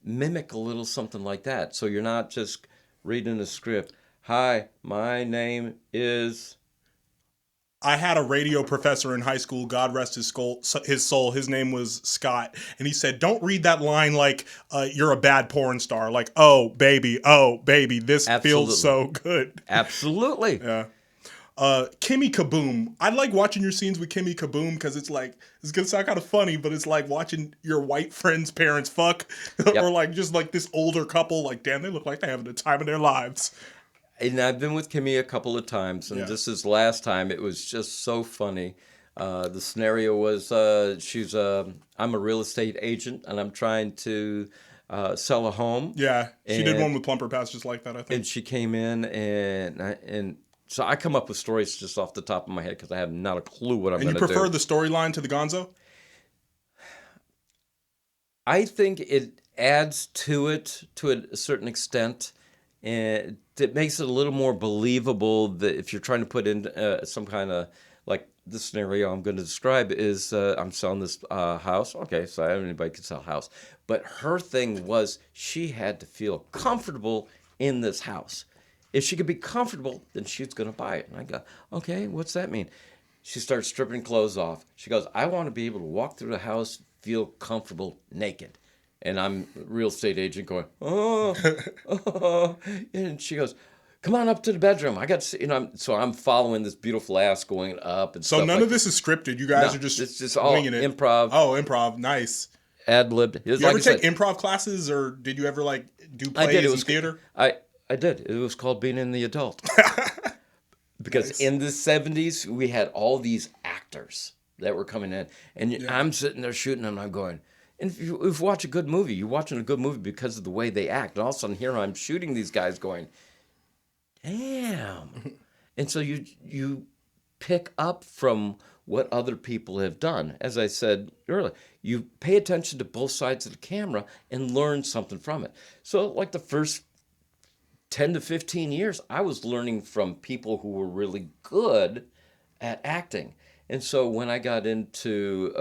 mimic a little something like that. So you're not just reading a script. Hi, my name is... I had a radio professor in high school, God rest his soul. His name was Scott. And he said, don't read that line like you're a bad porn star. Like, oh, baby, this feels so good. Absolutely. Yeah. Kimmy Kaboom. I like watching your scenes with Kimmy Kaboom because it's gonna sound kind of funny, but it's like watching your white friend's parents fuck, or like just like this older couple. Like, damn, they look like they're having the time of their lives. And I've been with Kimmy a couple of times, and this is last time. It was just so funny. The scenario was I'm a real estate agent, and I'm trying to sell a home. Yeah, she did one with Plumper Pass just like that, I think. And she came in and. So I come up with stories just off the top of my head because I have not a clue what I'm going to do. And you prefer the storyline to the gonzo? I think it adds to it to a certain extent. And it makes it a little more believable that if you're trying to put in some kind of, like the scenario I'm going to describe is I'm selling this house. Okay, so anybody can sell a house. But her thing was she had to feel comfortable in this house. If she could be comfortable, then she's going to buy it. And I go, okay, what's that mean? She starts stripping clothes off. She goes, I want to be able to walk through the house, feel comfortable naked. And I'm a real estate agent going, oh. And she goes, come on up to the bedroom. I got to see, so I'm following this beautiful ass going up. And so none of this is scripted. You guys are just it's just all winging it. Improv. Oh, improv. Nice. Ad-libbed. You ever take improv classes, or did you ever do plays in theater? I did. It was called being in the adult. Because in the 70s, we had all these actors that were coming in. And I'm sitting there shooting and I'm going, And if you watch a good movie, you're watching a good movie because of the way they act. And all of a sudden, here I'm shooting these guys going, damn. And so you pick up from what other people have done. As I said earlier, you pay attention to both sides of the camera and learn something from it. So like the first 10 to 15 years, I was learning from people who were really good at acting. And so when I got into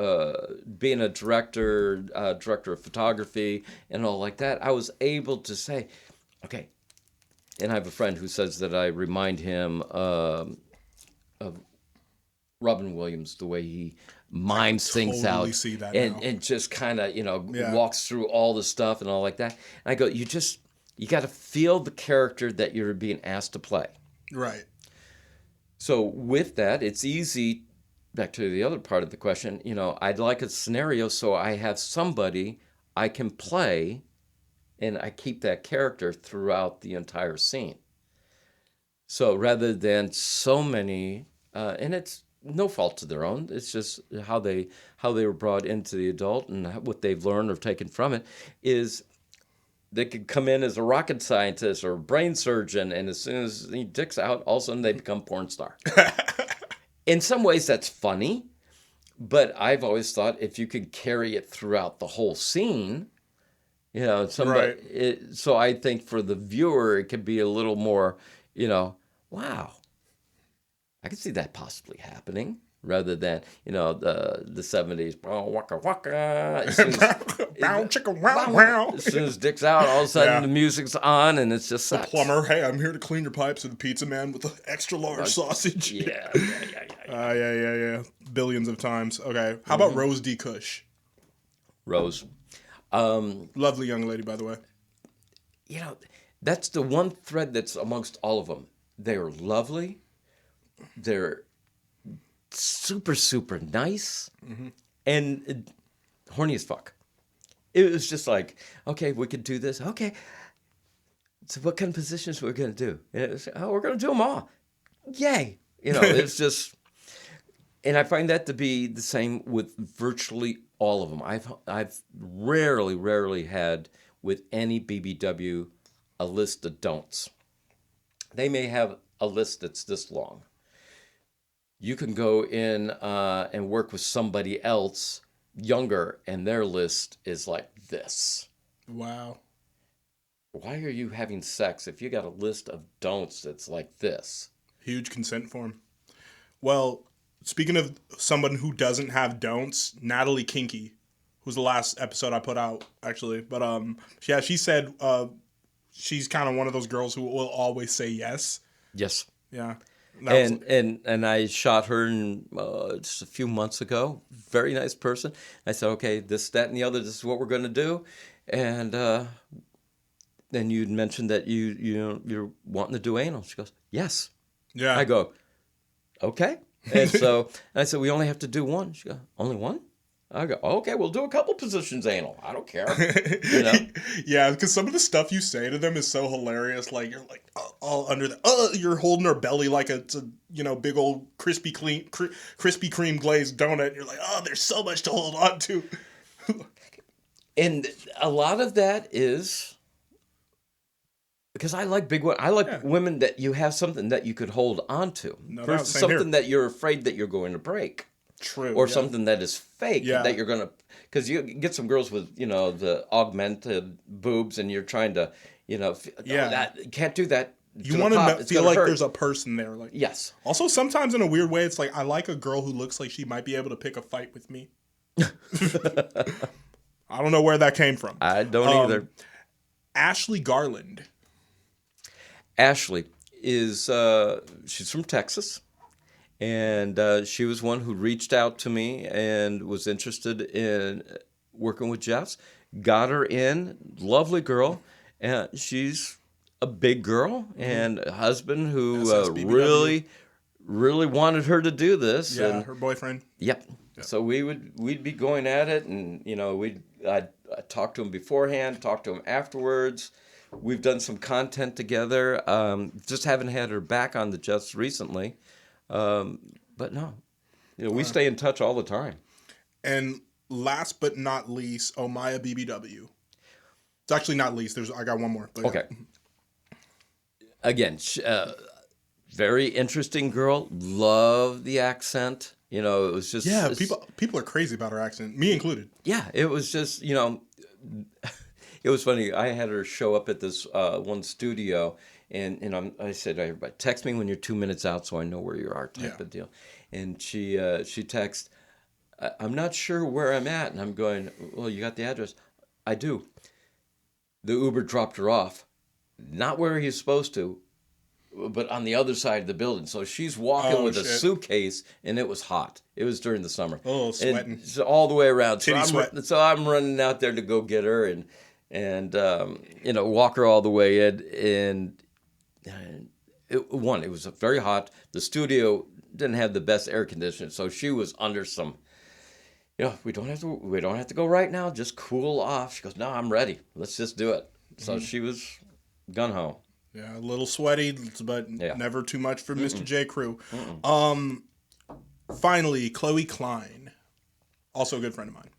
being a director of photography and all like that, I was able to say, okay, and I have a friend who says that I remind him of Robin Williams, the way he mimes things totally out see that now. and just kind of, walks through all the stuff and all like that. And I go, you got to feel the character that you're being asked to play. Right. So with that, it's easy, back to the other part of the question, I'd like a scenario so I have somebody I can play and I keep that character throughout the entire scene. So rather than so many, and it's no fault to their own, it's just how they were brought into the adult and what they've learned or taken from it, is they could come in as a rocket scientist or a brain surgeon, and as soon as he dicks out, all of a sudden they become porn star. In some ways that's funny, but I've always thought if you could carry it throughout the whole scene, somebody. Right. So I think for the viewer, it could be a little more, wow, I could see that possibly happening, rather than the 70s. Waka waka. As soon as dick's out, all of a sudden the music's on, and it's just The sucks. plumber, hey, I'm here to clean your pipes, and the pizza man with the extra large sausage. Yeah. Yeah. Billions of times. Okay. How about Rose D. Cush? Rose. Lovely young lady, by the way. That's the one thread that's amongst all of them. They're lovely. They're super, super nice. And horny as fuck. It was just like, okay, we could do this. Okay. So what kind of positions we're going to do? And it was, we're going to do them all. Yay. It's just, and I find that to be the same with virtually all of them. I've rarely had with any BBW a list of don'ts. They may have a list that's this long. You can go in and work with somebody else younger, and their list is like this. Wow. Why are you having sex if you got a list of don'ts that's like this? Huge consent form. Well, speaking of someone who doesn't have don'ts, Natalie Kinky, who's the last episode I put out, actually. But she said she's kind of one of those girls who will always say yes. Yes. Yeah. And I shot her just a few months ago. Very nice person. I said, okay, this, that, and the other. This is what we're going to do. And then you'd mentioned that you're wanting to do anal. She goes, yes. Yeah. I go, okay. And so I said, we only have to do one. She goes, only one? I go, okay, we'll do a couple positions anal. I don't care. Yeah, because some of the stuff you say to them is so hilarious. Like, you're like, all under the, you're holding her belly like it's a, big old Krispy Kreme glazed donut. You're like, there's so much to hold on to. And a lot of that is because I like big women. I like women that you have something that you could hold on to. No doubt, versus same something here. that you're afraid that you're going to break. True. Or something that is fake that you're going to... Because you get some girls with, the augmented boobs, and you're trying to, that, you can't do that. You want to feel like there's a person there. Like, yes. Also, sometimes in a weird way, it's like, I like a girl who looks like she might be able to pick a fight with me. I don't know where that came from. I don't either. Ashley Garland. Ashley is... she's from Texas. And she was one who reached out to me and was interested in working with Jeffs. Got her in, lovely girl, and she's a big girl and a husband who really wanted her to do this. Yeah, and, her boyfriend. Yep. So we'd be going at it, and I'd talk to him beforehand, talk to him afterwards. We've done some content together. Just haven't had her back on the Jeffs recently. But no, we stay in touch all the time. And last but not least, Omaya BBW. It's actually not least. I got one more. Okay. Again, very interesting girl. Love the accent. You know, it was just... Yeah, people are crazy about her accent, me included. Yeah, it was just, you know... It was funny. I had her show up at this one studio, and I said, "Everybody, text me when you're 2 minutes out so I know where you are," type of deal. And she texted, "I'm not sure where I'm at." And I'm going, "Well, you got the address?" "I do." The Uber dropped her off, not where he's supposed to, but on the other side of the building. So she's walking with a suitcase, and it was hot. It was during the summer. Oh, sweating. And so all the way around. Sweat. So I'm running out there to go get her and you know, walk her all the way in. And it was very hot. The studio didn't have the best air conditioning, so she was under some. You know, we don't have to go right now. Just cool off. She goes, "No, I'm ready. Let's just do it." So she was gun ho. Yeah, a little sweaty, but never too much for Mr. J. Crew. Finally, Chloe Klein, also a good friend of mine.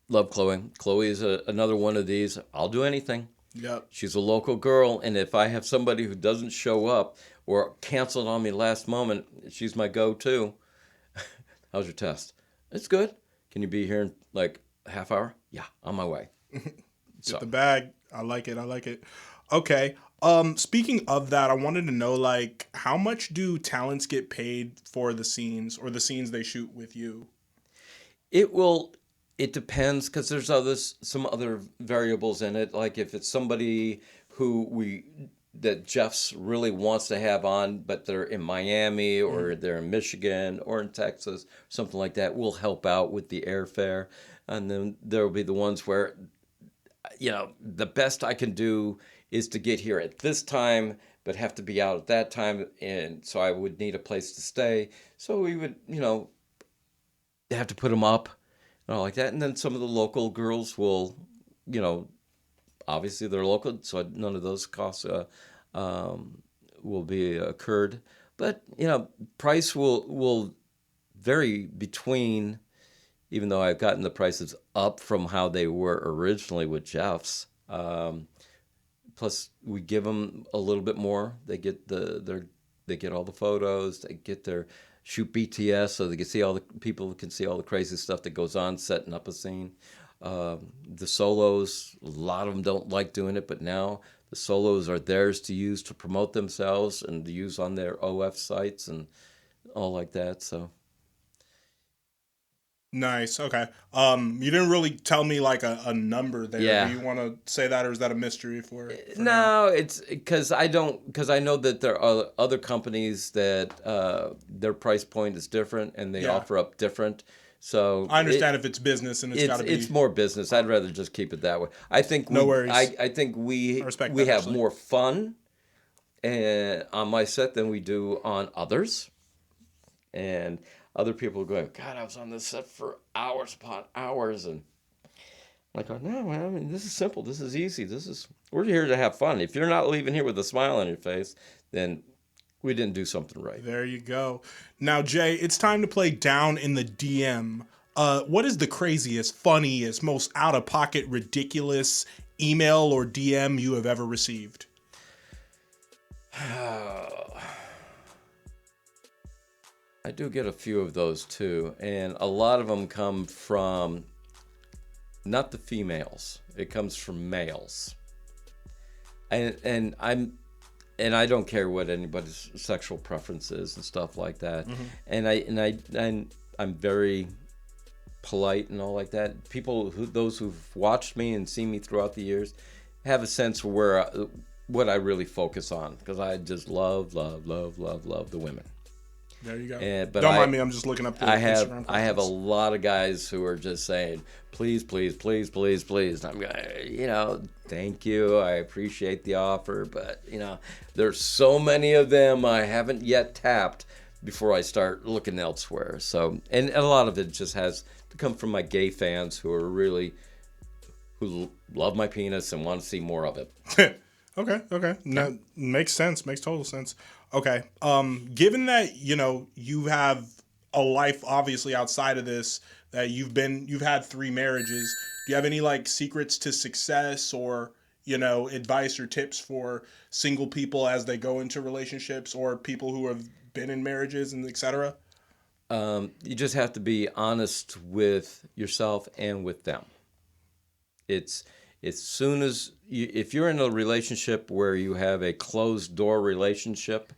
Love Chloe. Chloe is another one of these. I'll do anything. Yep. She's a local girl, and if I have somebody who doesn't show up or canceled on me last moment, she's my go-to. How's your test? It's good. Can you be here in like a half hour? Yeah, on my way. Get the bag. I like it. Okay. Speaking of that, I wanted to know, like, how much do talents get paid for the scenes or the scenes they shoot with you? It depends, because there's some other variables in it. Like if it's somebody that Jeff's really wants to have on, but they're in Miami or they're in Michigan or in Texas, something like that, we'll help out with the airfare. And then there will be the ones where, you know, the best I can do is to get here at this time, but have to be out at that time. And so I would need a place to stay. So we would, you know, have to put them up. Like that, and then some of the local girls will, you know, obviously they're local, so none of those costs will be incurred. But you know, price will vary between, even though I've gotten the prices up from how they were originally with Jeff's. Plus, we give them a little bit more. They get they get all the photos. They get their shoot BTS so they can see people can see all the crazy stuff that goes on setting up a scene. The solos, a lot of them don't like doing it, but now the solos are theirs to use to promote themselves and to use on their OF sites and all like that. So nice. Okay. You didn't really tell me like a number there. Yeah. Do you want to say that, or is that a mystery for no, now? It's because I know that there are other companies that their price point is different and they offer up different. So I understand if it's business and it's more business. I'd rather just keep it that way. I think no worries. I think we have more fun on my set than we do on others, and other people go, "God, I was on this set for hours upon hours," and I'm like, "No, man. I mean, this is simple. This is easy. We're here to have fun. If you're not leaving here with a smile on your face, then we didn't do something right." There you go. Now, Jay, it's time to play Down in the DM. What is the craziest, funniest, most out-of-pocket, ridiculous email or DM you have ever received? I do get a few of those too, and a lot of them come from not the females. It comes from males, and I don't care what anybody's sexual preference is and stuff like that. And I'm very polite and all like that. Those who've watched me and seen me throughout the years have a sense of what I really focus on, because I just love the women. There you go. But don't mind me. I'm just looking up. I have a lot of guys who are just saying, "Please, please, please, please, please." And I'm going, you know, thank you. I appreciate the offer, but you know, there's so many of them I haven't yet tapped before I start looking elsewhere. So, and a lot of it just has to come from my gay fans who love my penis and want to see more of it. Okay. No, makes sense. Makes total sense. Okay. Given that, you know, you have a life obviously outside of this that you've had 3 marriages. Do you have any like secrets to success, or advice or tips for single people as they go into relationships, or people who have been in marriages and etc.? You just have to be honest with yourself and with them. It's as soon as if you're in a relationship where you have a closed door relationship,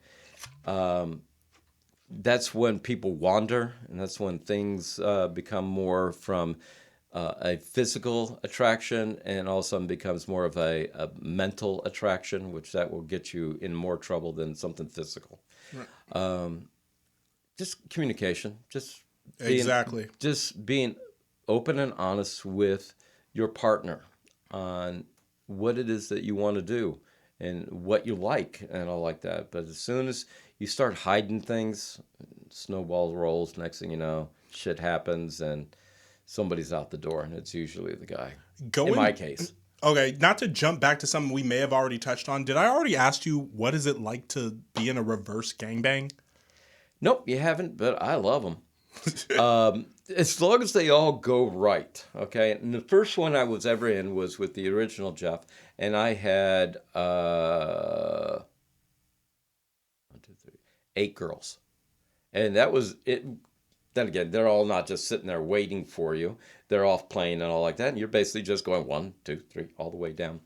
that's when people wander, and that's when things become more from a physical attraction, and all of a sudden becomes more of a mental attraction, which that will get you in more trouble than something physical. Right. Just communication, just being open and honest with your partner on what it is that you want to do and what you like and all like that. But as soon as you start hiding things, snowball rolls. Next thing you know, shit happens and somebody's out the door, and it's usually the guy. In my case. Okay, not to jump back to something we may have already touched on. Did I already ask you what is it like to be in a reverse gangbang? Nope, you haven't, but I love them. As long as they all go right, okay? And the first one I was ever in was with the original Jeff, and I had 8 girls. And that was it. Then again, they're all not just sitting there waiting for you. They're off playing and all like that, and you're basically just going 1, 2, 3, all the way down.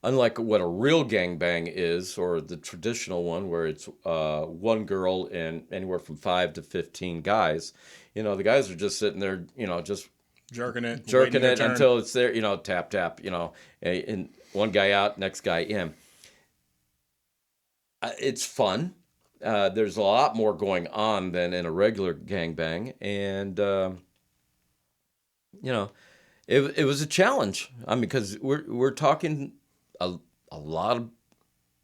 Unlike what a real gangbang is, or the traditional one where it's 1 girl and anywhere from 5 to 15 guys, the guys are just sitting there, just jerking it until it's there, tap, tap, and one guy out, next guy in. It's fun. There's a lot more going on than in a regular gangbang, and it was a challenge. I mean, because we're talking a lot of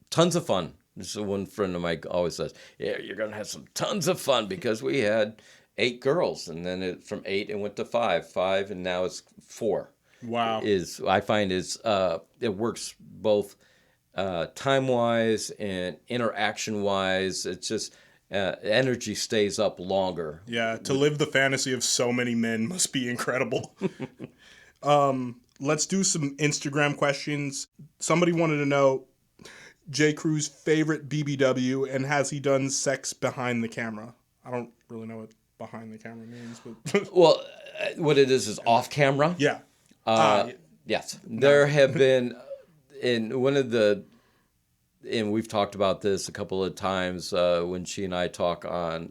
tons of fun. This is one friend of mine always says, "Yeah, you're gonna have some tons of fun," because we had 8 girls, and then from 8 it went to 5, and now it's 4. Wow! I find it works both time wise and interaction wise. It's just energy stays up longer. Yeah, to live the fantasy of so many men must be incredible. Let's do some Instagram questions. Somebody wanted to know J. Crew's favorite BBW, and has he done sex behind the camera? I don't really know what behind the camera means, but well, what it is off camera. Yeah. Yes, there have been in one of the, and we've talked about this a couple of times when she and I talk on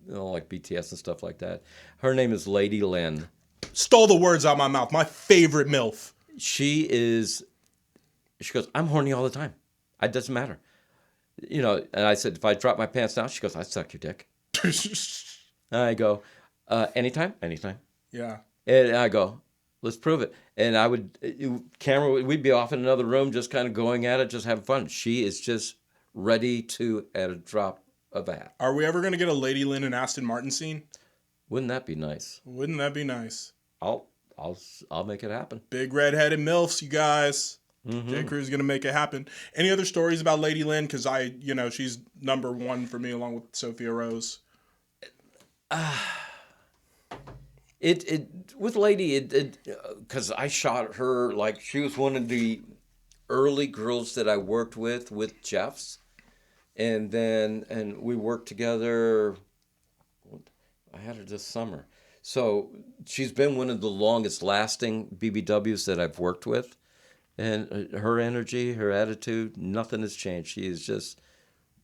like BTS and stuff like that. Her name is Lady Lynn. Stole the words out of my mouth. My favorite MILF. She goes, I'm horny all the time. It doesn't matter. And I said, if I drop my pants down, she goes, I'd suck your dick. And I go, anytime? Anytime. Yeah. And I go, let's prove it. And we'd be off in another room just kind of going at it, just having fun. She is just ready to, at a drop of a hat. Are we ever going to get a Lady Lynn and Aston Martin scene? Wouldn't that be nice? Wouldn't that be nice? I'll make it happen. Big redheaded MILFs, you guys. Mm-hmm. J. Crew's going to make it happen. Any other stories about Lady Lynn? Because she's number 1 for me along with Sophia Rose. With Lady, because I shot her like she was one of the early girls that I worked with Jeff's, and we worked together. I had her this summer, so she's been one of the longest lasting BBWs that I've worked with, and her energy, her attitude, nothing has changed. She is just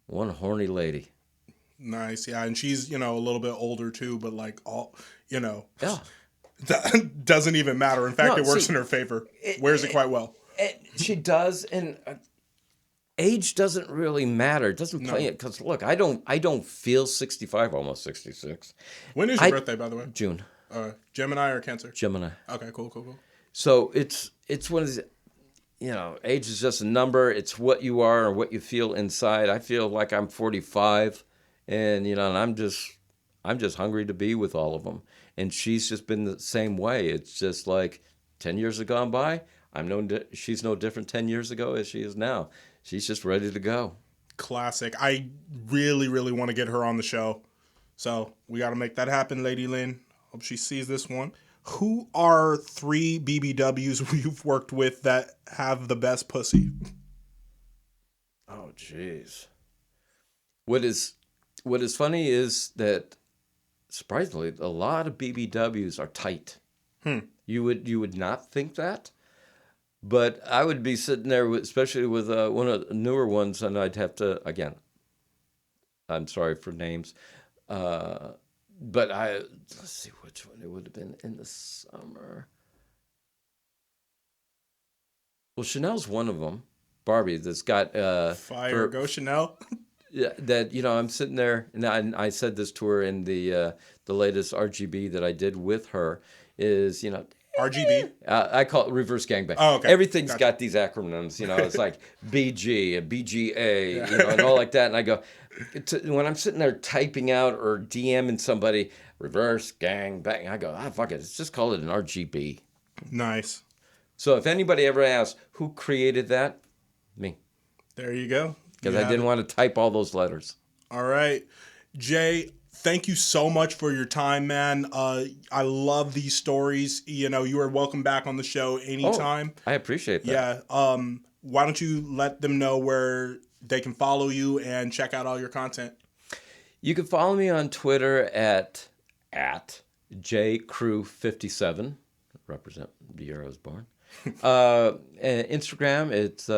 one horny lady. Nice, yeah, and she's a little bit older too, but like all yeah, that doesn't even matter. In fact, it works in her favor. Wears it quite well. She does, and age doesn't really matter. It doesn't play it because look, I don't feel 65, almost 66. When is your birthday, by the way? June. Gemini or Cancer? Gemini. Okay, cool. So it's one of these. Age is just a number. It's what you are or what you feel inside. I feel like I'm 45. And and I'm just hungry to be with all of them. And she's just been the same way. It's just like 10 years have gone by. She's no different 10 years ago as she is now. She's just ready to go. Classic. I really, really want to get her on the show. So we got to make that happen, Lady Lynn. Hope she sees this one. Who are 3 BBWs you've worked with that have the best pussy? Oh, jeez. What is funny is that, surprisingly, a lot of BBWs are tight. You would not think that, but I would be sitting there, especially with one of the newer ones, and I'd have to, again, I'm sorry for names, but let's see which one it would have been in the summer. Well, Chanel's one of them. Barbie, that's got Fire, go Chanel. Yeah, that I'm sitting there, and I said this to her in the latest RGB that I did with her is RGB. I call it reverse gangbang. Oh, okay. Everything's got these acronyms, it's like BG and BGA, and all like that. And I go, when I'm sitting there typing out or DMing somebody, reverse gangbang, I go, fuck it, let's just call it an RGB. Nice. So if anybody ever asks who created that, me. There you go. Because I didn't want to type all those letters. All right. Jay, thank you so much for your time, man. I love these stories. You are welcome back on the show anytime. Oh, I appreciate that. Yeah. Why don't you let them know where they can follow you and check out all your content? You can follow me on Twitter at JCrew57. Represent the year I was born. And Instagram, it's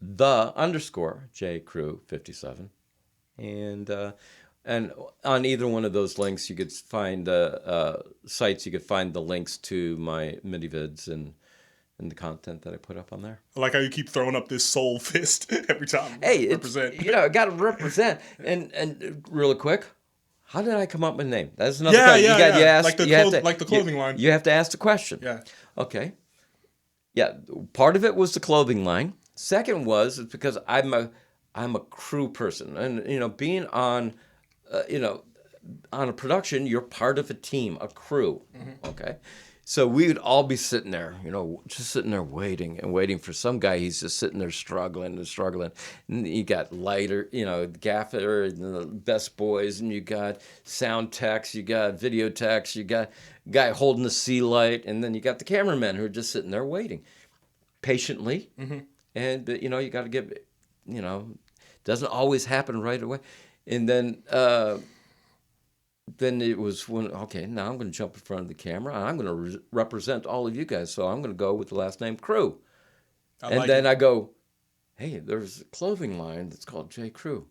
_JCrew57. And on either one of those links, you could find sites. You could find the links to my mini vids and the content that I put up on there. I like how you keep throwing up this soul fist every time. Hey, represent. I got to represent. And really quick, how did I come up with the name? That's another question. You ask, like the clothing line. You have to ask the question. Yeah. Okay. Yeah, part of it was the clothing line. Second was because I'm a crew person, and being on a production, you're part of a team, a crew. Mm-hmm. Okay, so we would all be sitting there, just sitting there waiting for some guy. He's just sitting there struggling. And you got lighter, gaffer, and the best boys, and you got sound techs, you got video techs, you got guy holding the sea light, and then you got the cameramen who are just sitting there waiting patiently. Mm-hmm. And you got to give, doesn't always happen right away. And then it was when, okay, now I'm going to jump in front of the camera and I'm going to represent all of you guys. So I'm going to go with the last name Crew. I go, hey, there's a clothing line that's called J. Crew.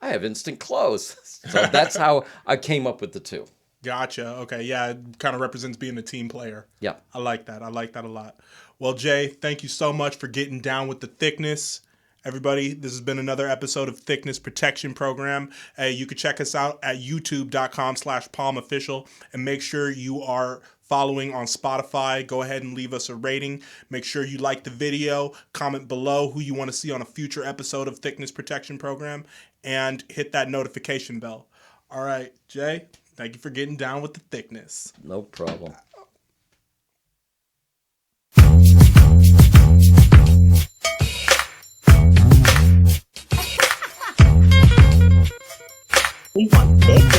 I have instant clothes. So that's how I came up with the two. Gotcha. Okay. Yeah. It kind of represents being a team player. Yeah. I like that. I like that a lot. Well, Jay, thank you so much for getting down with the thickness. Everybody, this has been another episode of Thiccness Protection Program. You can check us out at youtube.com/palmofficial and make sure you are following on Spotify. Go ahead and leave us a rating. Make sure you like the video, comment below who you want to see on a future episode of Thiccness Protection Program, and hit that notification bell. All right, Jay, thank you for getting down with the thickness. No problem. We want thick.